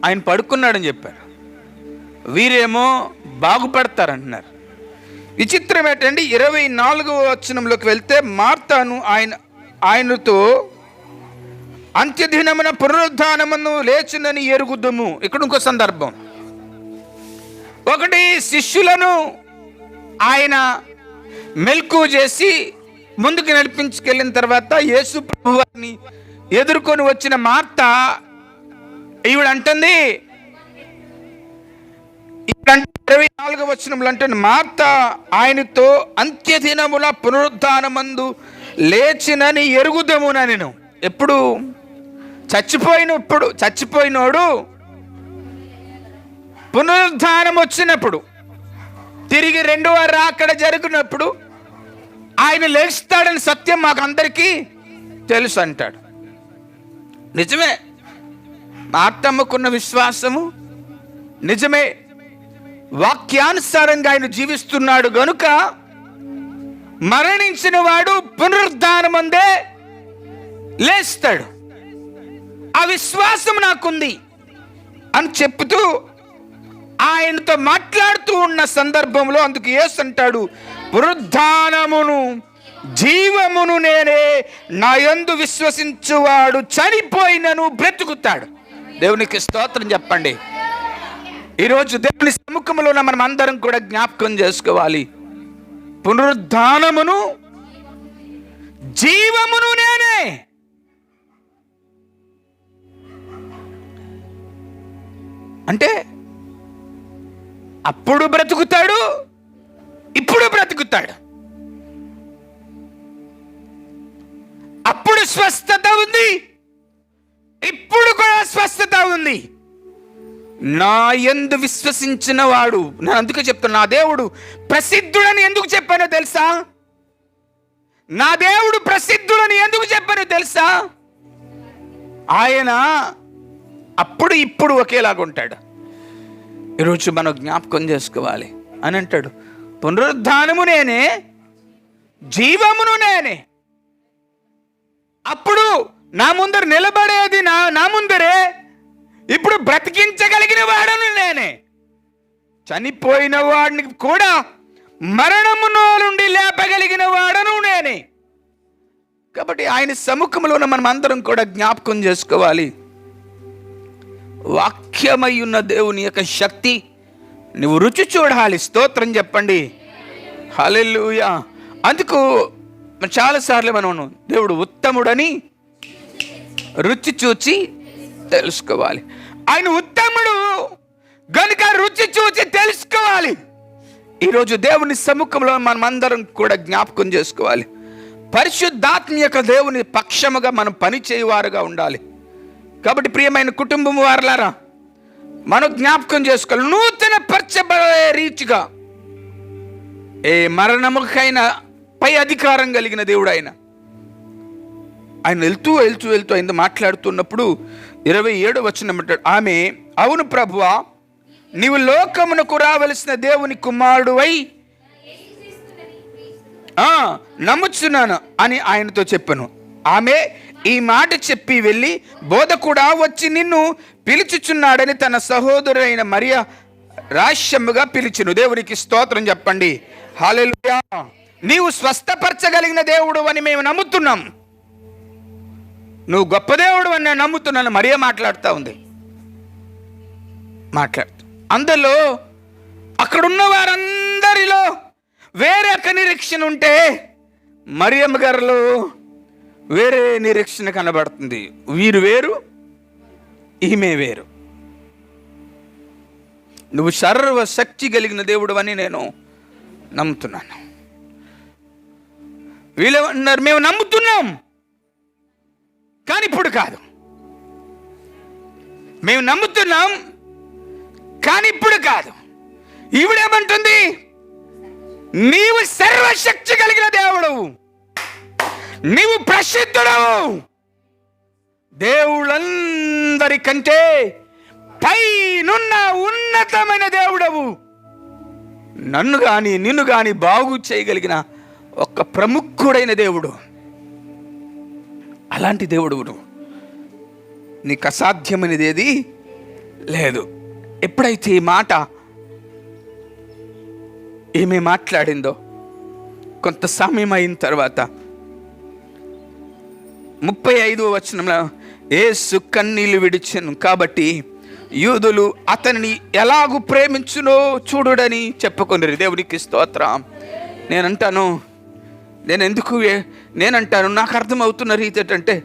ఆయన పడుకున్నాడని చెప్పారు, వీరేమో బాగుపడతారంటున్నారు. విచిత్రం ఏంటండి, 24వ వచనంలోకి వెళ్తే మార్తాను ఆయనతో అంత్యదినమున పునరుద్ధానమును లేచునని ఎరుగుదుము. ఇక్కడ ఇంకో సందర్భం. ఒకటి, శిష్యులను ఆయన మెల్కు చేసి ముందుకు నడిపించుకెళ్ళిన తర్వాత యేసు ప్రభువారిని ఎదుర్కొని వచ్చిన మార్త ఈవిడంటుంది, 24వ వచనంలో అంటుంది, మార్త ఆయనతో అంత్యదినముల పునరుద్ధానమందు లేచినని ఎరుగుదమున. నేను ఎప్పుడు చచ్చిపోయినోడు పునరుద్ధానం వచ్చినప్పుడు, తిరిగి రెండవ రాకడ జరిగినప్పుడు ఆయన లేస్తాడని సత్యం మాకు అందరికీ తెలుసు అంటాడు. నిజమే, మార్తమ్మకున్న విశ్వాసము నిజమే. వాక్యానుసారంగా ఆయన జీవిస్తున్నాడు గనుక మరణించిన వాడు పునరుద్ధానమందే లేస్తాడు. ఆ విశ్వాసం నాకుంది అని చెప్తూ ఆయనతో మాట్లాడుతూ ఉన్న సందర్భంలో అందుకు యేసు అంటాడు, పునరుద్ధానమును జీవమును నేనే, నా యందు విశ్వసించువాడు చనిపోయినను బ్రతుకుతాడు. దేవునికి స్తోత్రం చెప్పండి. ఈరోజు దేవుని సముఖంలో ఉన్న మనం అందరం కూడా జ్ఞాపకం చేసుకోవాలి, పునరుద్ధానమును జీవమును నేనే. అంటే అప్పుడు బ్రతుకుతాడు, ఇప్పుడు బ్రతుకుతాడు. అప్పుడు స్వస్థత ఉంది, ఇప్పుడు కూడా స్వస్థత ఉంది. నా యందు విశ్వసించిన వాడు, నేను అందుకే చెప్తాను, నా దేవుడు ప్రసిద్ధుడని ఎందుకు చెప్పానో తెలుసా? నా దేవుడు ప్రసిద్ధుడని ఎందుకు చెప్పానో తెలుసా? ఆయన అప్పుడు ఇప్పుడు ఒకేలాగా ఉంటాడు. ఈరోజు మనం జ్ఞాపకం చేసుకోవాలి అని అంటాడు, పునరుద్ధానము నేనే, జీవమును నేనే. అప్పుడు నా ముందర నిలబడేది నా ముందరే, ఇప్పుడు బ్రతికించగలిగిన వాడను నేనే. చనిపోయిన వాడిని కూడా మరణములో నుండి లేపగలిగిన వాడను నేనే. కాబట్టి ఆయన సముఖంలో మనం అందరం కూడా జ్ఞాపకం చేసుకోవాలి, వాక్యమై ఉన్న దేవుని యొక్క శక్తి నువ్వు రుచి చూడాలి. స్తోత్రం చెప్పండి, హల్లెలూయా. అందుకు చాలాసార్లు మనం దేవుడు ఉత్తముడని రుచి చూచి తెలుసుకోవాలి. ఆయన ఉత్తముడు గనుక రుచి చూచి తెలుసుకోవాలి. ఈరోజు దేవుని సముఖంలో మనం అందరం కూడా జ్ఞాపకం చేసుకోవాలి. పరిశుద్ధాత్మ యొక్క దేవుని పక్షముగా మనం పని చేయువారుగా ఉండాలి. కాబట్టి ప్రియమైన కుటుంబం వారలారా, మనం జ్ఞాపకం చేసుకోవాలి. నూతన పరచబడే రీతిగా ఏ మరణముకైనా పై అధికారం కలిగిన దేవుడు ఆయన వెళ్తూ ఆయన మాట్లాడుతున్నప్పుడు 27వ వచనం అంటాడు, ఆమె అవును ప్రభువా, నీవు లోకమునకు రావలసిన దేవుని కుమారుడువై నమ్ముచున్నాను అని ఆయనతో చెప్పాను. ఆమె ఈ మాట చెప్పి వెళ్ళి బోధకుడా వచ్చి నిన్ను పిలుచుచున్నాడని తన సహోదరుడైన మరియా రహస్యముగా పిలిచెను. దేవునికి స్తోత్రం చెప్పండి. హల్లెలూయా. నీవు స్వస్థపరచగలిగిన దేవుడు అని మేము నమ్ముతున్నాం, నువ్వు గొప్ప దేవుడు అని నేను నమ్ముతున్నాను. మరియా మాట్లాడుతూ ఉంది. అందులో అక్కడున్న వారందరిలో వేరే ఒక నిరీక్షణ ఉంటే మరియమ్మ గారిలో వేరే నిరీక్షణ కనబడుతుంది. వీరు వేరు, ఈమె వేరు. నువ్వు సర్వశక్తి కలిగిన దేవుడు అని నేను నమ్ముతున్నాను. వీళ్ళు అన్నారు మేము నమ్ముతున్నాం కానీ ఇప్పుడు కాదు. మేము నమ్ముతున్నాం కానీ ఇప్పుడు కాదు. ఈవిడేమంటుంది? నీవు సర్వశక్తి కలిగిన దేవుడు, నీవు ప్రసిద్ధుడవు, దేవుళ్ళందరికంటే పైనున్న ఉన్నతమైన దేవుడవు, నన్ను గాని నిన్ను గాని బాగు చేయగలిగిన ఒక ప్రముఖుడైన దేవుడు. అలాంటి దేవుడు, నీకు అసాధ్యమైనది ఏది లేదు. ఎప్పుడైతే ఈ మాట ఏమి మాట్లాడిందో కొంత సమయం అయిన తర్వాత 35వ వచనంలో యేసు కన్నీళ్లు విడిచెను కాబట్టి యూదులు అతనిని ఎలాగూ ప్రేమించునో చూడుడని చెప్పుకొనిరి. దేవునికి స్తోత్రం. నేనంటాను నాకు అర్థమవుతున్న రీతి ఏంటంటే,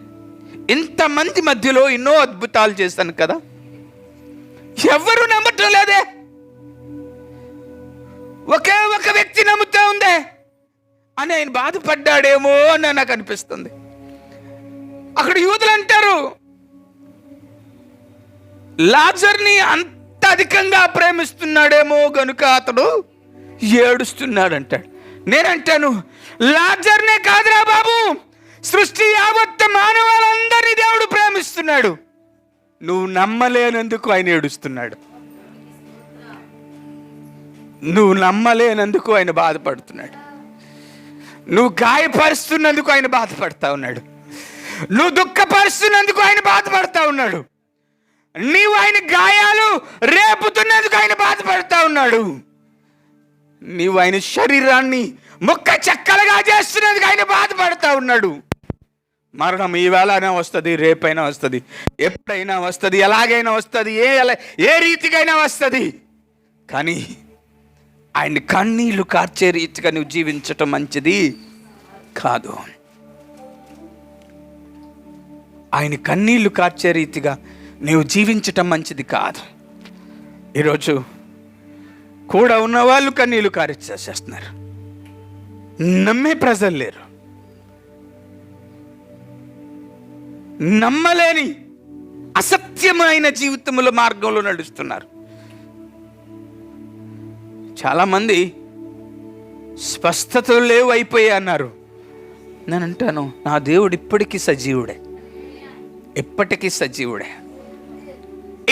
ఇంతమంది మధ్యలో ఎన్నో అద్భుతాలు చేశాను కదా, ఎవరు నమ్మటం లేదే, ఒకే ఒక వ్యక్తి నమ్ముతా ఉందే అని ఆయన బాధపడ్డాడేమో అని నాకు అనిపిస్తుంది. అక్కడ యూదులు అంటారు లాజర్ని అంత అధికంగా ప్రేమిస్తున్నాడేమో గనుక అతడు ఏడుస్తున్నాడు అంటాడు. నేనంటాను లాజర్నే కాదురా బాబు, సృష్టి యావత్ మానవాళ్ళందరినీ దేవుడు ప్రేమిస్తున్నాడు. నువ్వు నమ్మలేనందుకు ఆయన ఏడుస్తున్నాడు, నువ్వు నమ్మలేనందుకు ఆయన బాధపడుతున్నాడు, నువ్వు గాయపరుస్తున్నందుకు ఆయన బాధపడతా ఉన్నాడు, నువ్వు దుఃఖపరుస్తున్నందుకు ఆయన బాధపడతా ఉన్నాడు, నీవు ఆయన గాయాలు రేపుతున్నందుకు ఆయన బాధపడతా ఉన్నాడు, నీవు ఆయన శరీరాన్ని ముక్క చెక్కలుగా చేస్తున్నందుకు ఆయన బాధపడతా ఉన్నాడు. మరణం ఈవేళైనా వస్తుంది, రేపైనా వస్తుంది, ఎప్పుడైనా వస్తుంది, ఎలాగైనా వస్తుంది, ఏ రీతికైనా వస్తుంది. కానీ ఆయన కన్నీళ్లు కార్చే రీతిగా నువ్వు జీవించటం మంచిది కాదు. ఆయన కన్నీళ్లు కార్చే రీతిగా నువ్వు జీవించటం మంచిది కాదు. ఈరోజు కూడా ఉన్న వాళ్ళు కన్నీళ్లు కారిచేస్తున్నారు, నమ్మే ప్రజలు లేరు, నమ్మలేని అసత్యమైన జీవితంలో మార్గంలో నడుస్తున్నారు. చాలామంది స్పష్టత లేవు అయిపోయి అన్నారు. నేను అంటాను నా దేవుడు ఇప్పటికీ సజీవుడే, ఇప్పటికీ సజీవుడే,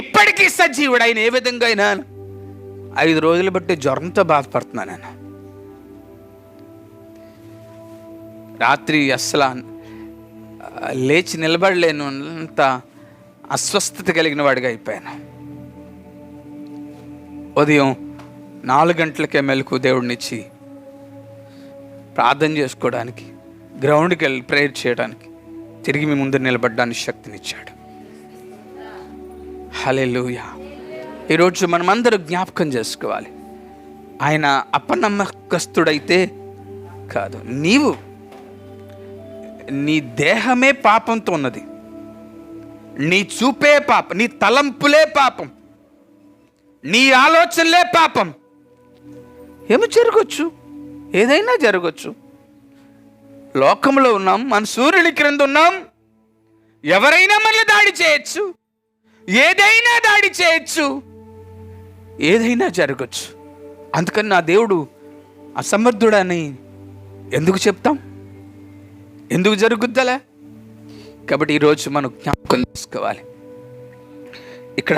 ఇప్పటికీ సజీవుడు. ఆయన ఏ విధంగా అయినా 5 రోజులు బట్టి జ్వరంతో బాధపడుతున్నాను నేను. రాత్రి అస్సలు లేచి నిలబడలేను, అంత అస్వస్థత కలిగిన వాడిగా అయిపోయాను. ఉదయం 4 గంటలకే మెలకు దేవుడినిచ్చి ప్రార్థన చేసుకోవడానికి, గ్రౌండ్కి వెళ్ళి ప్రేయర్ చేయడానికి, తిరిగి మీ ముందు నిలబడడానికి శక్తినిచ్చాడు. హల్లెలూయా. ఈరోజు మనమందరూ జ్ఞాపకం చేసుకోవాలి, ఆయన అపనమ్మకస్తుడైతే కాదు. నీ దేహమే పాపంతో ఉన్నది, నీ చూపే పాపం, నీ తలంపులే పాపం, నీ ఆలోచనలే పాపం. ఏమి జరగచ్చు? ఏదైనా జరగచ్చు. లోకంలో ఉన్నాం, మన సూర్యుని క్రింద ఉన్నాం. ఎవరైనా మనల్ని దాడి చేయొచ్చు, ఏదైనా దాడి చేయొచ్చు, ఏదైనా జరగచ్చు. అందుకని నా దేవుడు అసమర్థుడని ఎందుకు చెప్తాం? ఎందుకు జరుగుద్దలే? కాబట్టి ఈరోజు మనం జ్ఞాపకం చేసుకోవాలి. ఇక్కడ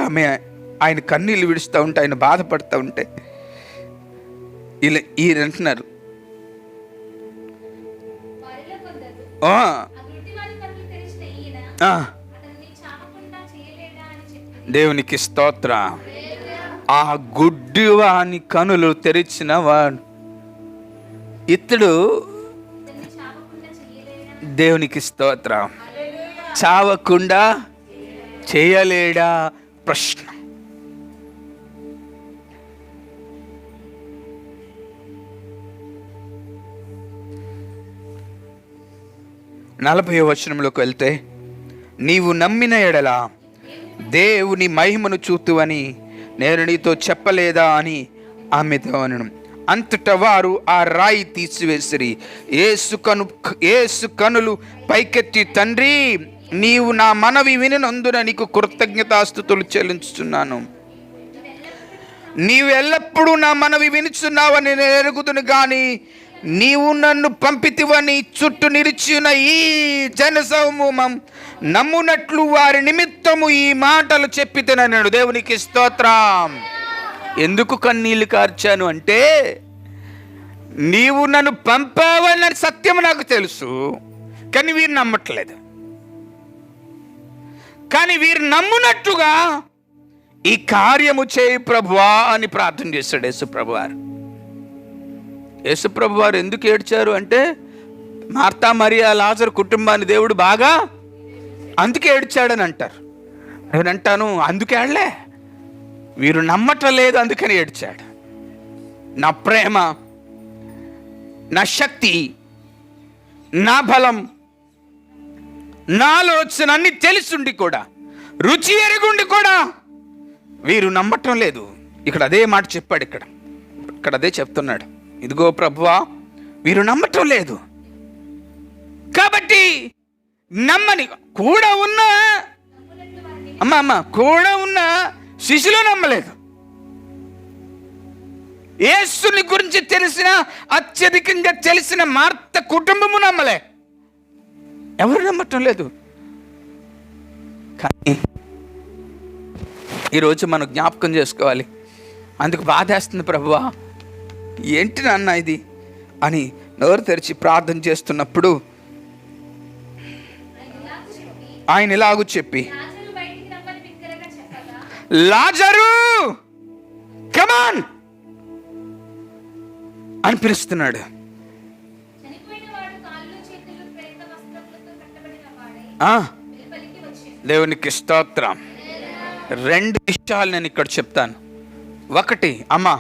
ఆయన కన్నీళ్ళు విడుస్తూ ఉంటే, ఆయన బాధపడుతూ ఉంటే ఈయన అంటున్నారు, దేవునికి స్తోత్రం. ఆ గుడ్డివాని కనులు తెరిచిన వాడు ఇతడు. దేవునికి స్తోత్రం. చావకుండా చేయలేడా? ప్రశ్న. నలభై వచనంలోకి వెళ్తే, నీవు నమ్మిన ఎడల దేవుని మహిమను చూతువని నేను నీతో చెప్పలేదా అని ఆమెతో అనను. అంతటా వారు ఆ రాయి తీసివేసిరి. యేసు కనులు పైకెత్తి, తండ్రి, నీవు నా మనవి వినినందున నీకు కృతజ్ఞతాస్తుతులు చెల్లించుచున్నాను. నీవు ఎల్లప్పుడూ నా మనవి వినుచున్నావని నేను ఎరుగుదును గాని నీవు నన్ను పంపితివని చుట్టూ నిలిచిన ఈ జనసమూహం నమ్మునట్లు వారి నిమిత్తము ఈ మాటలు చెప్పితేనన్నాడు. దేవునికి స్తోత్రం. ఎందుకు కన్నీళ్లు కార్చాను అంటే, నీవు నన్ను పంపావన్న సత్యం నాకు తెలుసు, కానీ వీరు నమ్మట్లేదు. కానీ వీరు నమ్మునట్టుగా ఈ కార్యము చేయి ప్రభువా అని ప్రార్థన చేశాడు యేసుప్రభువారు. యేసుప్రభువారు ఎందుకు ఏడ్చారు అంటే, మార్తా మరియా లాజరు కుటుంబాన్ని దేవుడు బాగా అందుకే ఏడ్చాడని అంటారు. నేనంటాను, అందుకే ఏడలే, వీరు నమ్మటలేదు అందుకని ఏడ్చాడు. నా ప్రేమ, నా శక్తి, నా బలం, నా ఆలోచన అన్ని తెలుసుండి కూడా, రుచి ఎరుగుండి కూడా వీరు నమ్మటం లేదు. ఇక్కడ అదే మాట చెప్పాడు. ఇక్కడ అదే చెప్తున్నాడు. ఇదిగో ప్రభువా, వీరు నమ్మటం లేదు కాబట్టి నమ్మని కూడా ఉన్న కూడా ఉన్న శిష్యులు నమ్మలేదు. యేసుని గురించి తెలిసిన, అత్యధికంగా తెలిసిన మార్త కుటుంబము నమ్మలే. ఎవరు నమ్మటం లేదు. కానీ ఈరోజు మనం జ్ఞాపకం చేసుకోవాలి. అందుకు బాధేస్తుంది, ప్రభువా ఏంటి నాన్న ఇది అని నోరు తెరిచి ప్రార్థన చేస్తున్నప్పుడు ఆయన ఇలాగూ చెప్పి, లాజరు కమాన్ అని పిలుస్తున్నాడు. దేవునికి స్తోత్రం. 2 విషయాలు నేను ఇక్కడ చెప్తాను. ఒకటి, అమ్మా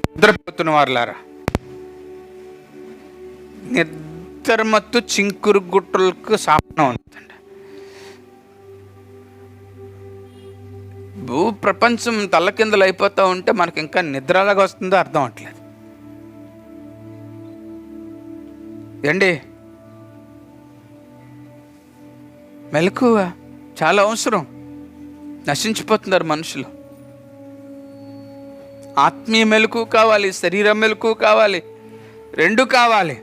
నిద్రపోతున్న వారులారా, నిద్రమత్తు చింకురు గుట్టలకు సాపనం ఉంటుందండి. భూ ప్రపంచం తల్లకిందలు అయిపోతూ ఉంటే మనకి ఇంకా నిద్రలాగా వస్తుందో అర్థం అవట్లేదు ఏండి. మెలకువ చాలా అవసరం. నశించిపోతున్నారు మనుషులు. ఆత్మీయ మెలకు కావాలి, శరీరం మెలకు కావాలి, 2 కావాలి.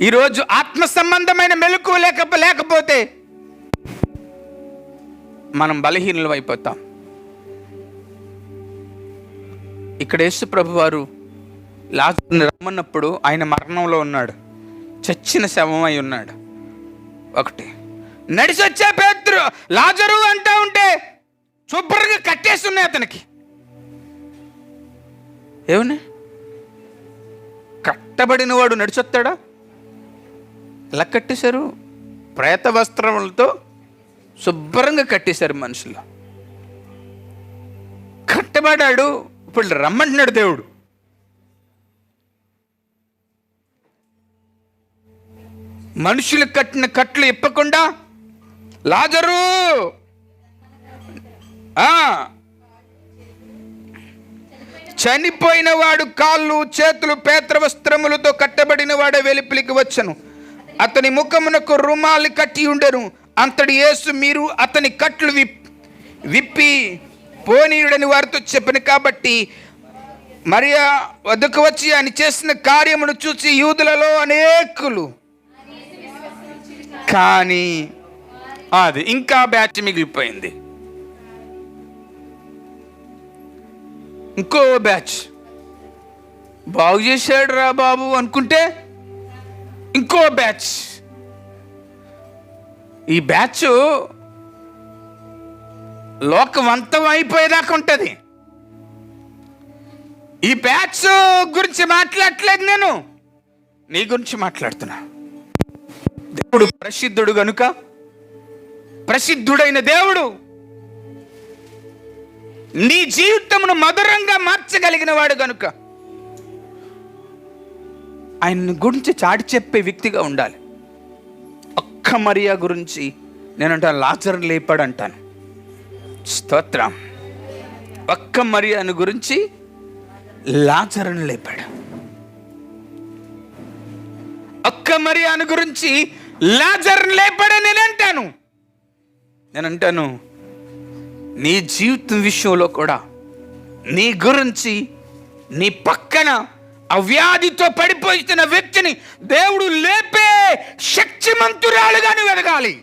ఈరోజు ఆత్మ సంబంధమైన మెలకు లేకపోతే మనం బలహీనులు అయిపోతాం. ఇక్కడ యేసు ప్రభు వారు లాజరుని రమ్మన్నప్పుడు ఆయన మరణంలో ఉన్నాడు, చచ్చిన శవమై ఉన్నాడు. ఒకటి, నడిచొచ్చే పేతురు లాజరు అంటూ ఉంటే శుభ్రంగా కట్టేసి ఉన్నాయి అతనికి. ఏమన్నా కట్టబడిన వాడు నడిచొస్తాడా? ఎలా కట్టేశారు? ప్రేత వస్త్రములతో శుభ్రంగా కట్టేశారు మనుషులు. కట్టబడ్డాడు, ఇప్పుడు రమ్మంటున్నాడు దేవుడు. మనుషులు కట్టిన కట్లు ఇప్పకుండా లాజరు చనిపోయిన వాడు కాళ్ళు చేతులు పేత్ర వస్త్రములతో కట్టబడిన వాడే వెలుపలికి వచ్చను. అతని ముఖమునకు రుమాలు కట్టి ఉండెను. అంతటి యేసు, మీరు అతని కట్లు విప్పి పోనీయుడని వారితో చెప్పను. కాబట్టి మరియా వద్దకు వచ్చి ఆయన చేసిన కార్యమును చూసి యూదులలో అనేకులు, కానీ అది ఇంకా బ్యాచ్ మిగిలిపోయింది. ఇంకో బ్యాచ్ బాగు చేశాడు రా బాబు అనుకుంటే ఇంకో బ్యాచ్. ఈ బ్యాచ్ లోకం అంతం అయిపోయేదాకా ఉంటుంది. ఈ బ్యాచ్ గురించి మాట్లాడట్లేదు, నేను నీ గురించి మాట్లాడుతున్నా. దేవుడు ప్రసిద్ధుడు గనుక, ప్రసిద్ధుడైన దేవుడు నీ జీవితమును మధురంగా మార్చగలిగిన వాడు గనుక ఆయన గురించి చాటి చెప్పే వ్యక్తిగా ఉండాలి. ఒక్క మరియా గురించి నేనంటాను, లాజరును లేపాడు అంటాను. స్తోత్రం. ఒక్క మరియాను గురించి లాజరును లేపాడు. ఒక్క మరియాను గురించి లాజరును లేపాడని నేనంటాను. నీ జీవితం విషయంలో కూడా నీ గురించి, నీ పక్కన అవ్యాధితో పడిపోతున్న వ్యక్తిని దేవుడు లేపే శక్తిమంతురాలుగాని వెలగాలి.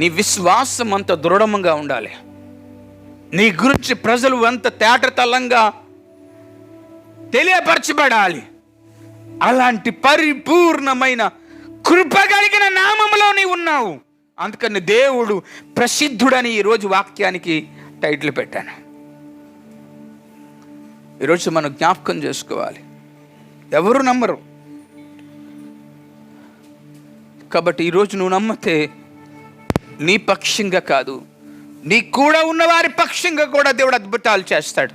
నీ విశ్వాసం అంత దృఢంగా ఉండాలి. నీ గురించి ప్రజలు అంత తేటతల్లంగా తెలియపరచబడాలి. అలాంటి పరిపూర్ణమైన కృప కలిగిన నామములో నీవు ఉన్నావు. అందుకని దేవుడు ప్రసిద్ధుడని ఈరోజు వాక్యానికి టైటిల్ పెట్టాను. ఈరోజు మనం జ్ఞాపకం చేసుకోవాలి, ఎవరు నమ్మరు. కాబట్టి ఈరోజు నువ్వు నమ్మితే నీ పక్షంగా కాదు, నీ కూడా ఉన్నవారి పక్షంగా కూడా దేవుడు అద్భుతాలు చేస్తాడు.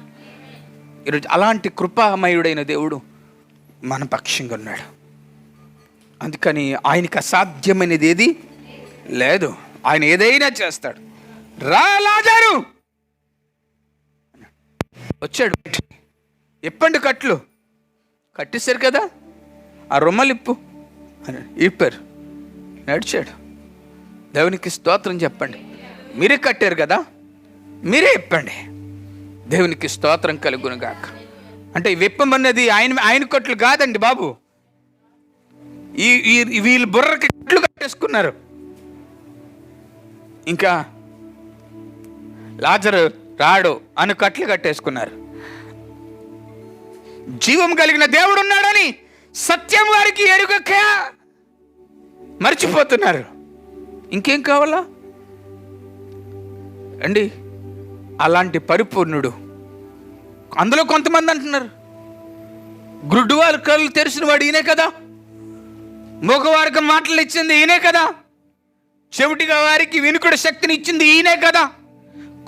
ఈరోజు అలాంటి కృపామయుడైన దేవుడు మన పక్షంగా ఉన్నాడు. అందుకని ఆయనకి అసాధ్యమైనది ఏది లేదు. ఆయన ఏదైనా చేస్తాడు. రా లాజరు వచ్చాడు. ఇప్పండి కట్లు కట్టేశారు కదా, ఆ రొమ్మలిప్పు అని ఇప్పారు. నడిచాడు. దేవునికి స్తోత్రం చెప్పండి. మీరే కట్టారు కదా, మీరే ఇప్పండి. దేవునికి స్తోత్రం కలుగును గాక. అంటే విప్పమన్నది ఆయన కట్లు కాదండి బాబు. వీళ్ళు బుర్రకి కట్లు కట్టేసుకున్నారు. ఇంకా లాజరు రాడు అని కట్లు కట్టేసుకున్నారు. జీవం కలిగిన దేవుడు ఉన్నాడని సత్యం వారికి ఎరుగక మర్చిపోతున్నారు. ఇంకేం కావాలా అండి? అలాంటి పరిపూర్ణుడు. అందులో కొంతమంది అంటున్నారు, గుడ్డు వారి కళ్ళు తెరిచిన వాడు ఈయనే కదా, మూగవారికి మాటలు ఇచ్చింది ఈయనే కదా, చెవిటిగా వారికి వినుకుడు శక్తిని ఇచ్చింది ఈయనే కదా,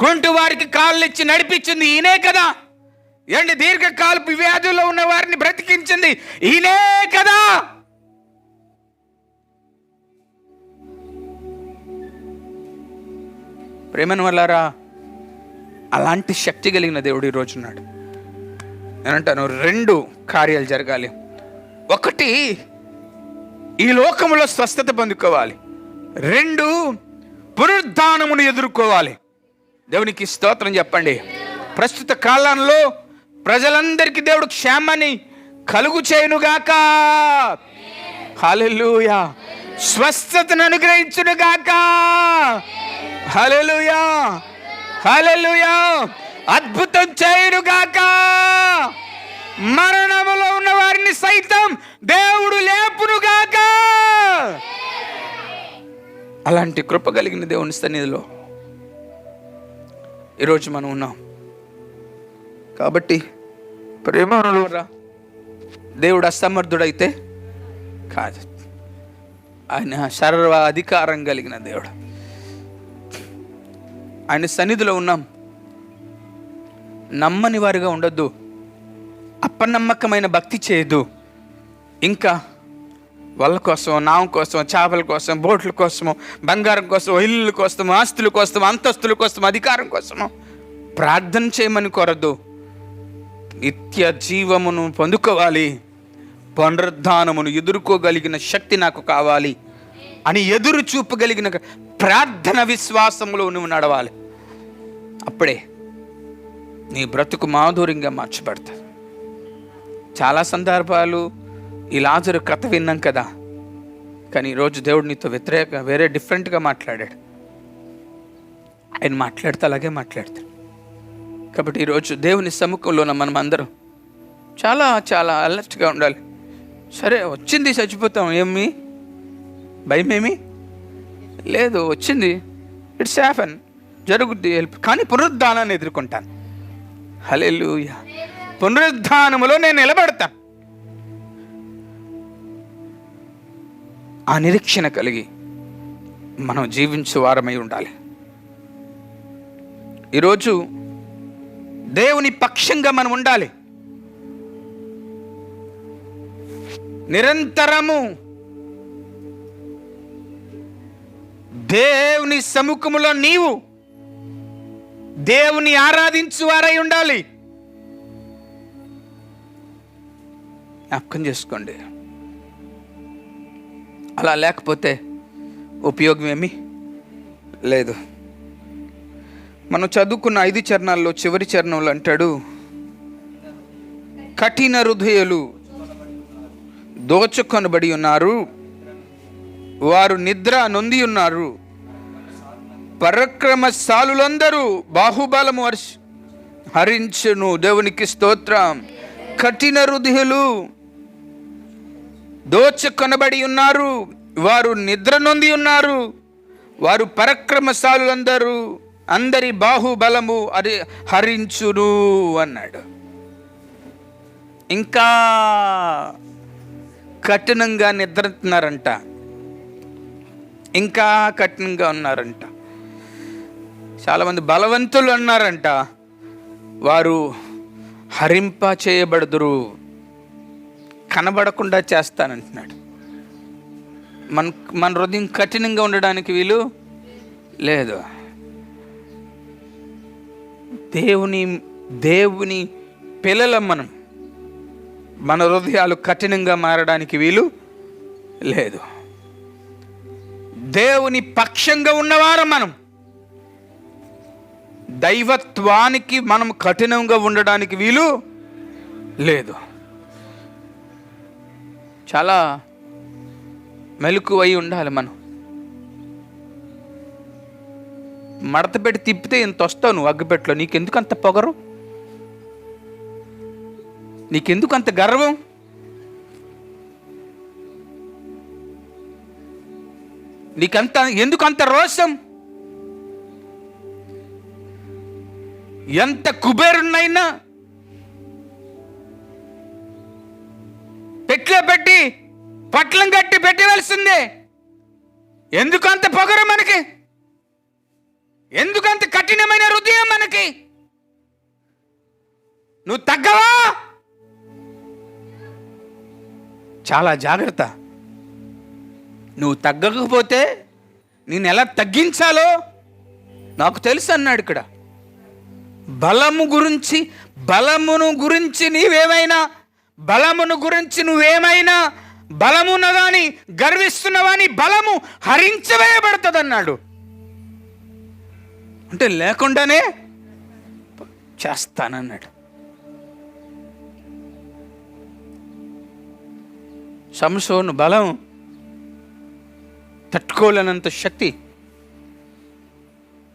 కుంటి వారికి కాళ్ళు ఇచ్చి నడిపించింది ఈయనే కదా, ఏంటి దీర్ఘకాలపు వ్యాధుల్లో ఉన్న వారిని బ్రతికించింది ఈయనే కదా. ప్రేమను వల్లారా, అలాంటి శక్తి కలిగిన దేవుడు ఈరోజు ఉన్నాడు. నేనంటాను, రెండు కార్యాలు జరగాలి. ఒకటి, ఈ లోకములో స్వస్థత పొందుకోవాలి. రెండు, పునరుద్ధానమును ఎదుర్కోవాలి. దేవునికి స్తోత్రం చెప్పండి. ప్రస్తుత కాలంలో ప్రజలందరికీ దేవుడు క్షేమాన్ని కలుగు చేయునుగాక. హల్లెలూయా. స్వస్థతను అనుగ్రహించునుగాక. హల్లెలూయా, హల్లెలూయా. అద్భుతం చేయునుగాక. మరణములో ఉన్న వారిని సైతం దేవుడు లేపునుగాక. అలాంటి కృప కలిగిన దేవుని సన్నిధిలో ఈరోజు మనం ఉన్నాం. కాబట్టి ప్రేమనురా, దేవుడు అసమర్థుడైతే కాదు, ఆయన సర్వ అధికారం కలిగిన దేవుడు. ఆయన సన్నిధిలో ఉన్నాం. నమ్మని వారిగా ఉండొద్దు, అపనమ్మకమైన భక్తి చేయొద్దు, ఇంకా వాళ్ళ కోసం, నావం కోసం, చేపల కోసం, బోట్ల కోసము, బంగారం కోసం, ఇల్లుల కోసము, ఆస్తుల కోసం, అంతస్తుల కోసం, అధికారం కోసము ప్రార్థన చేయమని కోరద్దు. నిత్య జీవమును పొందుకోవాలి, పునరుద్ధానమును ఎదుర్కోగలిగిన శక్తి నాకు కావాలి అని ఎదురు చూపగలిగిన ప్రార్థన విశ్వాసములో నువ్వు నడవాలి. అప్పుడే నీ బ్రతుకు మాధుర్యంగా మార్చబడుతుంది. చాలా సందర్భాలు ఈ లాజరు కథ విన్నాం కదా, కానీ ఈరోజు దేవుడు నీతో వేరే డిఫరెంట్గా మాట్లాడాడు. ఆయన మాట్లాడితే అలాగే మాట్లాడతాడు. కాబట్టి ఈరోజు దేవుని సముఖంలో మనం అందరం చాలా చాలా అలర్ట్గా ఉండాలి. సరే, వచ్చింది, చచ్చిపోతాం, ఏమి భయమేమి లేదు, వచ్చింది, ఇట్స్ హ్యాపెన్, జరుగుద్ది, కానీ పునరుద్ధానాన్ని ఎదుర్కొంటాను. హల్లెలూయా. పునరుద్ధానములో నేను నిలబడతాను. ఆ నిరీక్షణ కలిగి మనం జీవించే వారమై ఉండాలి. ఈరోజు దేవుని పక్షంగా మనం ఉండాలి. నిరంతరము దేవుని సముఖములో నీవు దేవుని ఆరాధించు వారై ఉండాలి. జ్ఞాపకం చేసుకోండి. అలా లేకపోతే ఉపయోగం ఏమీ లేదు. మనం చదువుకున్న 5 చరణాల్లో చివరి చరణంలో అంటాడు, కఠిన హృదయులు దోచుకొనబడి ఉన్నారు, వారు నిద్ర నొంది ఉన్నారు, పరాక్రమశాలులందరూ బాహుబలము హరించును. దేవునికి స్తోత్రం. కఠిన హృదయులు దోచుకొనబడి ఉన్నారు, వారు నిద్ర నొంది ఉన్నారు, వారు పరాక్రమశాలులందరూ అందరి బాహుబలము హరించును అన్నాడు. ఇంకా కఠినంగా నిద్రతున్నారంట, ఇంకా కఠినంగా ఉన్నారంట. చాలామంది బలవంతులు అన్నారంట, వారు హరింప చేయబడదురు, కనబడకుండా చేస్తానంటున్నాడు. మన హృదయం కఠినంగా ఉండడానికి వీలు లేదు. దేవుని పిల్లలం మనం, మన హృదయాలు కఠినంగా మారడానికి వీలు లేదు. దేవుని పక్షంగా ఉన్నవారు మనం, దైవత్వానికి మనం కఠినంగా ఉండడానికి వీలు లేదు. చాలా మెలకువై ఉండాలి. మనం మడత పెట్టి తిప్పితే ఇంత వస్తావు నువ్వు అగ్గిపెట్టలో. నీకెందుకు అంత పొగరు? నీకెందుకు అంత గర్వం? ఎందుకు అంత రోషం? ఎంత కుబేరున్నైనా పెట్లో పెట్టి పట్లం కట్టి పెట్టవలసిందే. ఎందుకంత పొగరు మనకి? ఎందుకంత కఠినమైన హృదయం మనకి? నువ్వు తగ్గవా? చాలా జాగ్రత్త. నువ్వు తగ్గకపోతే నేను ఎలా తగ్గించాలో నాకు తెలుసు అన్నాడు ఇక్కడ. బలమును గురించి నువ్వేమైనా బలమున్నదాని గర్విస్తున్నవాని బలము హరించవేయబడుతుంది అన్నాడు. అంటే లేకుండానే చేస్తానన్నాడు. సంసోను బలం తట్టుకోలేనంత శక్తి.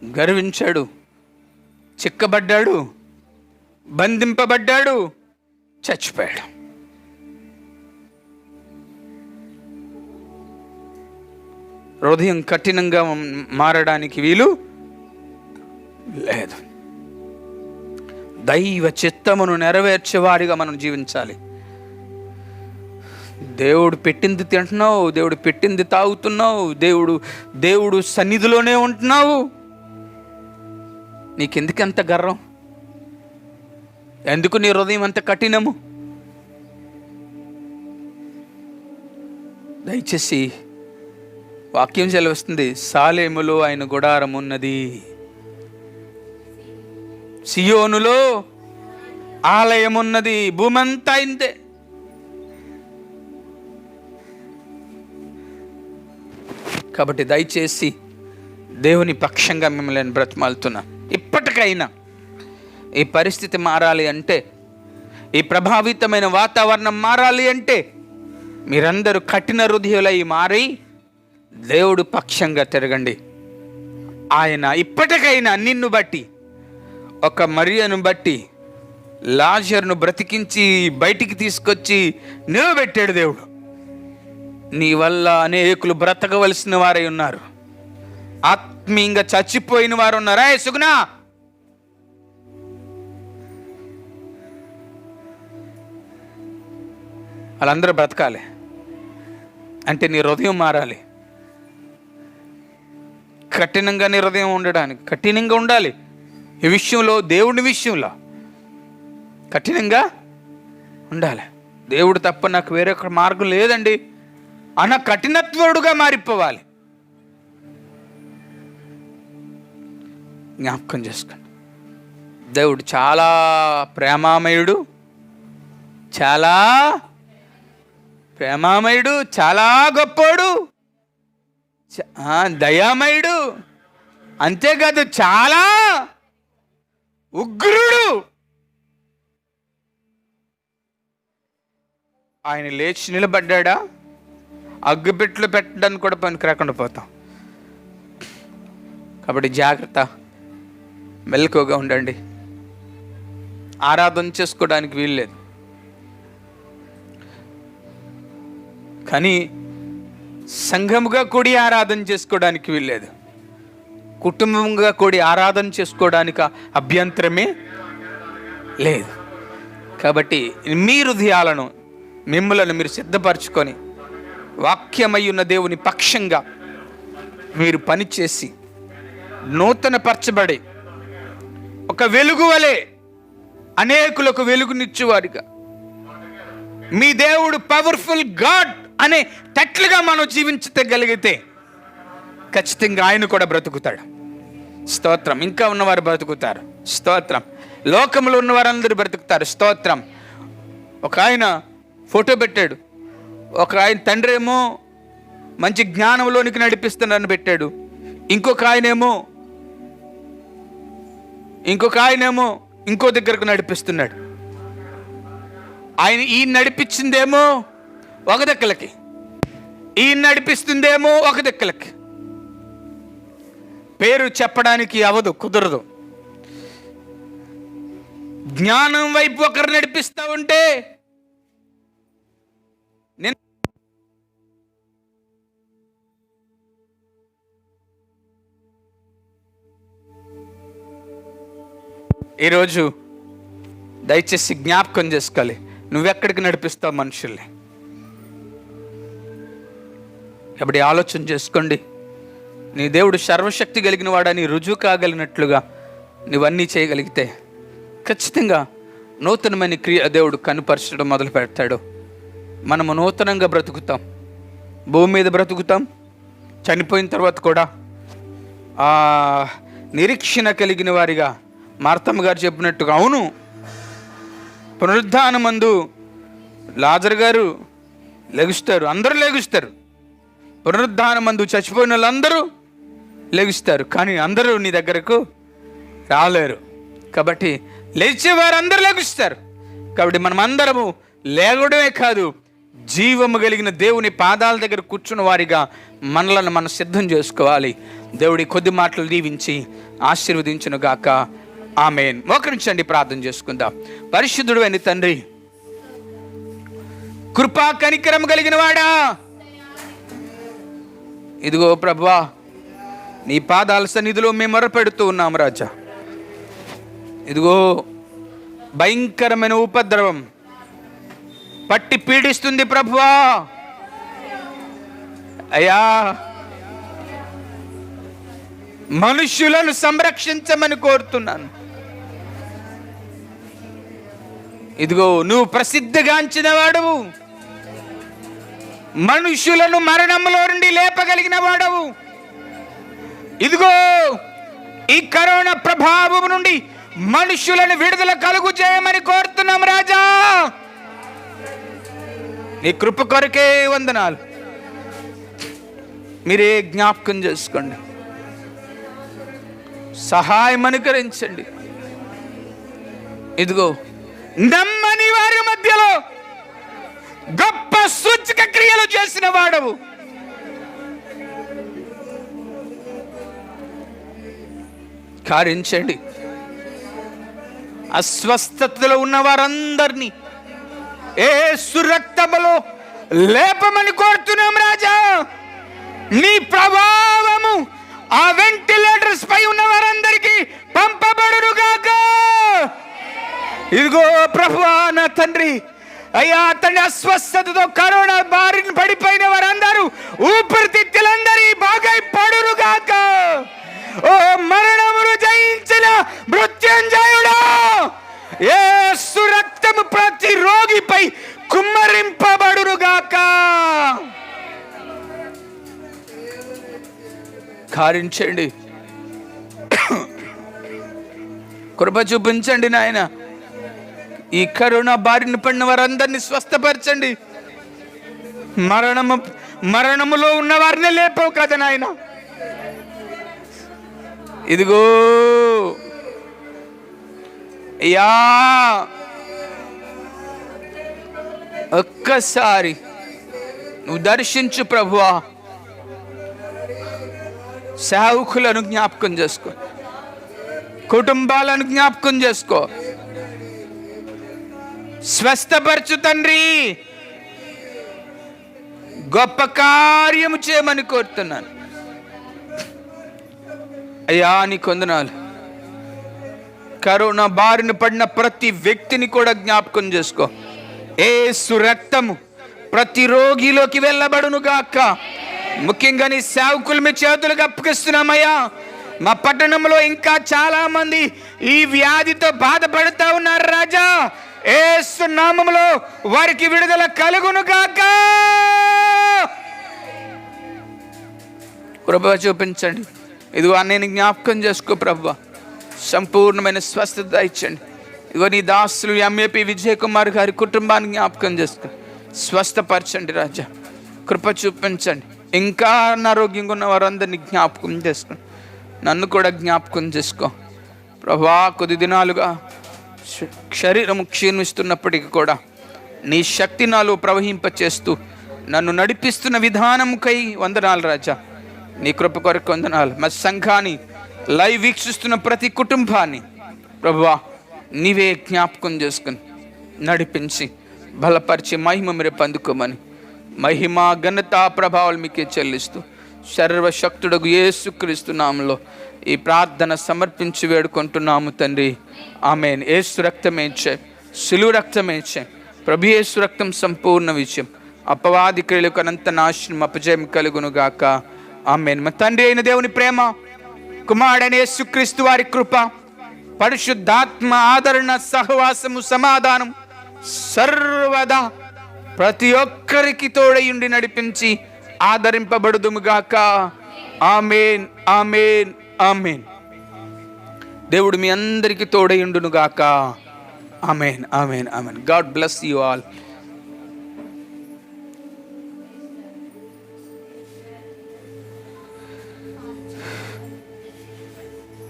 గర్వించాడు, చిక్కబడ్డాడు, బంధింపబడ్డాడు, చచ్చిపోయాడు. హృదయం కఠినంగా మారడానికి వీలు లేదు. దైవ చిత్తమును నెరవేర్చేవారిగా మనం జీవించాలి. దేవుడు పెట్టింది తింటున్నావు, దేవుడు పెట్టింది తాగుతున్నావు, దేవుడు సన్నిధిలోనే ఉంటున్నావు. నీకెందుకు అంత గర్వం? ఎందుకు నీ హృదయం అంత కఠినము? దయచేసి వాక్యం సెలవిస్తుంది, సాలేములో ఆయన గుడారం ఉన్నది, సియోనులో ఆలయం ఉన్నది. భూమి అంతా అయిందే. కాబట్టి దయచేసి దేవుని పక్షంగా మిమ్మల్ని బ్రతిమాలుతున్నా. ఇప్పటికైనా ఈ పరిస్థితి మారాలి అంటే, ఈ ప్రభావితమైన వాతావరణం మారాలి అంటే మీరందరూ కఠిన హృదయులై మారి దేవుడు పక్షంగా తిరగండి. ఆయన ఇప్పటికైనా నిన్ను బట్టి, ఒక మరియను బట్టి లాజరును బ్రతికించి బయటికి తీసుకొచ్చి నిలబెట్టాడు దేవుడు. నీ వల్ల అనేకులు బ్రతకవలసిన వారై ఉన్నారు, ఆత్మీయంగా చచ్చిపోయిన వారు ఉన్నారా? సుగుణ, వాళ్ళందరూ బ్రతకాలి అంటే నీ హృదయం మారాలి. కఠినంగా నీ హృదయం ఉండడానికి కఠినంగా ఉండాలి. ఈ విషయంలో, దేవుని విషయంలో కఠినంగా ఉండాలి. దేవుడు తప్ప నాకు వేరొక మార్గం లేదండి అన్న కఠినత్వరుడుగా మారిపోవాలి. జ్ఞాపకం చేసుకోండి, దేవుడు చాలా ప్రేమామయుడు, చాలా ప్రేమామయుడు, చాలా గొప్పోడు, దయామయుడు, అంతేకాదు చాలా ఉగ్రుడు. ఆయన లేచి నిలబడ్డా అగ్గిపెట్లు పెట్టడానికి కూడా పనికి రాకుండా పోతాం. కాబట్టి జాగ్రత్త, మెలకువగా ఉండండి. ఆరాధన చేసుకోవడానికి వీల్లేదు, కానీ సంఘముగా కూడి ఆరాధన చేసుకోవడానికి వీల్లేదు. కుటుంబంగా కూడి ఆరాధన చేసుకోవడానికి అభ్యంతరమే లేదు. కాబట్టి మీ హృదయాలను, మిమ్మలను మీరు సిద్ధపరచుకొని వాక్యమై ఉన్న దేవుని పక్షంగా మీరు పనిచేసి నూతన పరచబడి ఒక వెలుగు వలె అనేకులకు వెలుగునిచ్చేవారిగా, మీ దేవుడు పవర్ఫుల్ గాడ్ అనే తట్లుగా మనం జీవించగలిగితే ఖచ్చితంగా ఆయన కూడా బ్రతుకుతాడు. స్తోత్రం. ఇంకా ఉన్నవారు బ్రతుకుతారు. స్తోత్రం. లోకంలో ఉన్నవారందరూ బ్రతుకుతారు. స్తోత్రం. ఒక ఆయన ఫోటో పెట్టాడు, ఒక ఆయన తండ్రి ఏమో మంచి జ్ఞానంలోనికి నడిపిస్తున్నారని పెట్టాడు, ఇంకొక ఆయనేమో ఇంకో దగ్గరకు నడిపిస్తున్నాడు. ఆయన ఈయన నడిపించిందేమో ఒక దిక్కలకి, ఈయన నడిపిస్తుందేమో ఒక దిక్కలకి. పేరు చెప్పడానికి అవదు, కుదరదు. జ్ఞానం వైపు ఒకరు నడిపిస్తూ ఉంటే ఈరోజు దయచేసి జ్ఞాపకం చేసుకోవాలి, నువ్వెక్కడికి నడిపిస్తావు మనుషుల్ని. కాబట్టి ఆలోచన చేసుకోండి. నీ దేవుడు సర్వశక్తి కలిగిన వాడని రుజువు కాగలిగినట్లుగా నువ్వన్నీ చేయగలిగితే ఖచ్చితంగా నూతనమైన క్రియ దేవుడు కనుపరచడం మొదలు పెడతాడు. మనము నూతనంగా బ్రతుకుతాం, భూమి మీద బ్రతుకుతాం. చనిపోయిన తర్వాత కూడా నిరీక్షణ కలిగిన వారిగా మార్తమ్మ గారు చెప్పినట్టుగా, అవును, పునరుద్ధానమందు లాజరు గారు లెగుస్తారు, అందరూ లెగుస్తారు. పునరుద్ధానమందు చచ్చిపోయిన వాళ్ళందరూ లెగుస్తారు, కానీ అందరూ నీ దగ్గరకు రాలేరు. కాబట్టి లేచేవారు అందరూ లెగుస్తారు. కాబట్టి మనం అందరము లేగడమే కాదు, జీవము కలిగిన దేవుని పాదాల దగ్గర కూర్చున్న వారిగా మనలను మనం సిద్ధం చేసుకోవాలి. దేవుడి కొద్ది మాటలు దీవించి ఆశీర్వదించును గాక. ఆమేన్. మోకరించండి, ప్రార్థన చేసుకుందాం. పరిశుద్ధుడు అయిన తండ్రి, కృపా కనికరం కలిగిన వాడా, ఇదిగో ప్రభువా, నీ పాదాల సన్నిధిలో మేము మొరపెడుతూ ఉన్నాము రాజా. ఇదిగో భయంకరమైన ఉపద్రవం పట్టి పీడిస్తుంది ప్రభువా. అయ్యా, మనుష్యులను సంరక్షించమని కోరుతున్నాను. ఇదిగో నువ్వు ప్రసిద్ధిగాంచిన వాడువు, మనుషులను మరణంలో నుండి లేపగలిగిన వాడవు. ఇదిగో ఈ కరోనా ప్రభావం నుండి మనుషులను విడుదల కలుగు చేయమని కోరుతున్నాం రాజా. నీ కృప కొరకే వందనాలు. మీరే జ్ఞాపకం చేసుకోండి, సహాయం అనుకరించండి. ఇదిగో నమ్మని వారి మధ్యలో గొప్ప సూచక క్రియలు చేసిన వాడవు. కారించండి. అస్వస్థతలో ఉన్న వారందరినీ యేసు రక్తములో లేపమని కోరుతున్నాం రాజా. నీ ప్రభావము ఆ వెంటిలేటర్స్ పై ఉన్న వారందరికీ పంపబడునుగాక. ఇదిగో ప్రభువా నా తండ్రి, అయ్యా తండ్రి, అస్వస్థతతో కరోనా బారిన పడిపోయిన వారందరూ ఊపిరితిత్తులందరి బాగై పడునుగాక. ఓ మరణమును జయించిన మృత్యుంజయుడా, యేసు రక్తము ప్రతి రోగిపై కుమ్మరింపబడునుగాక. కారించండి, కృప చూపించండి నాయన. ఈ కరోనా బారిన పడిన వారందరినీ స్వస్థపరచండి. మరణములో ఉన్న వారిని లేపవు కదా నాయన. ఇదిగో అయ్యా, ఒక్కసారి నువ్వు దర్శించు ప్రభువా. సేవకులను జ్ఞాపకం చేసుకో, కుటుంబాలను జ్ఞాపకం చేసుకో, స్వస్థపరచు తండ్రి. గొప్ప కార్యము చేయమని కోరుతున్నాను అయ్యా. నీ కొందనాలు. కరోనా బారిన పడిన ప్రతి వ్యక్తిని కూడా జ్ఞాపకం చేసుకో. యేసు రక్తము ప్రతి రోగిలోకి వెళ్ళబడును గాక. ముఖ్యంగా నీ సేవకులు మీ చేతులకు అప్పగిస్తున్నామయ్యా. మా పట్టణంలో ఇంకా చాలా మంది ఈ వ్యాధితో బాధపడుతూ ఉన్నారు రాజా. యేసు నామములో వారికి విడుదల కలుగును గాక. కృప చూపించండి. ఇదిగో అన్నయ్యని జ్ఞాపకం చేసుకో ప్రభువా. సంపూర్ణమైన స్వస్థత ఇచ్చండి. ఇదిగో నీ దాసులు ఎంఏపీ విజయ్ కుమార్ గారి కుటుంబాన్ని జ్ఞాపకం చేసుకో, స్వస్థపరచండి రాజా. కృప చూపించండి. ఇంకా అనారోగ్యంగా ఉన్న వారందరినీ జ్ఞాపకం చేసుకోండి. నన్ను కూడా జ్ఞాపకం చేసుకో ప్రభువా. కొద్ది దినాలుగా శరీరం క్షీణిస్తున్నప్పటికీ కూడా నీ శక్తి నాలో ప్రవహింపచేస్తూ నన్ను నడిపిస్తున్న విధానముకై వందనాలు రాజా. నీ కృప కొరకు వందనాలు. మా సంఘాన్ని లైవ్ వీక్షిస్తున్న ప్రతి కుటుంబాన్ని ప్రభువా నీవే జ్ఞాపకం చేసుకుని నడిపించి బలపరిచి మహిమ మీరు పొందుకోమని, మహిమ ఘనత ప్రభావాలు మీకే చెల్లిస్తూ సర్వశక్తుడగు యేసుక్రీస్తు నామములో ఈ ప్రార్థన సమర్పించి వేడుకుంటున్నాము తండ్రి. ఆమేన్. యేసు రక్తమే ఇచ్చే, శిలువ రక్తమే ఇచ్చే, ప్రభు యేసు రక్తం సంపూర్ణ విజయం, అపవాది క్రియలకు అనంత నాశనం అపజయం కలుగును గాక. ఆమేన్. మా తండ్రి అయిన దేవుని ప్రేమ, కుమారుడైన యేసుక్రీస్తు వారి కృప, పరిశుద్ధాత్మ ఆదరణ, సహవాసము, సమాధానం సర్వదా ప్రతి ఒక్కరికి తోడయుండి నడిపించి ఆదరింపబడుదుముగాక. ఆమేన్, ఆమేన్, ఆమేన్. దేవుడు మీ అందరికీ తోడయుండునుగాక. ఆమేన్, ఆమేన్, ఆమేన్. God bless you all.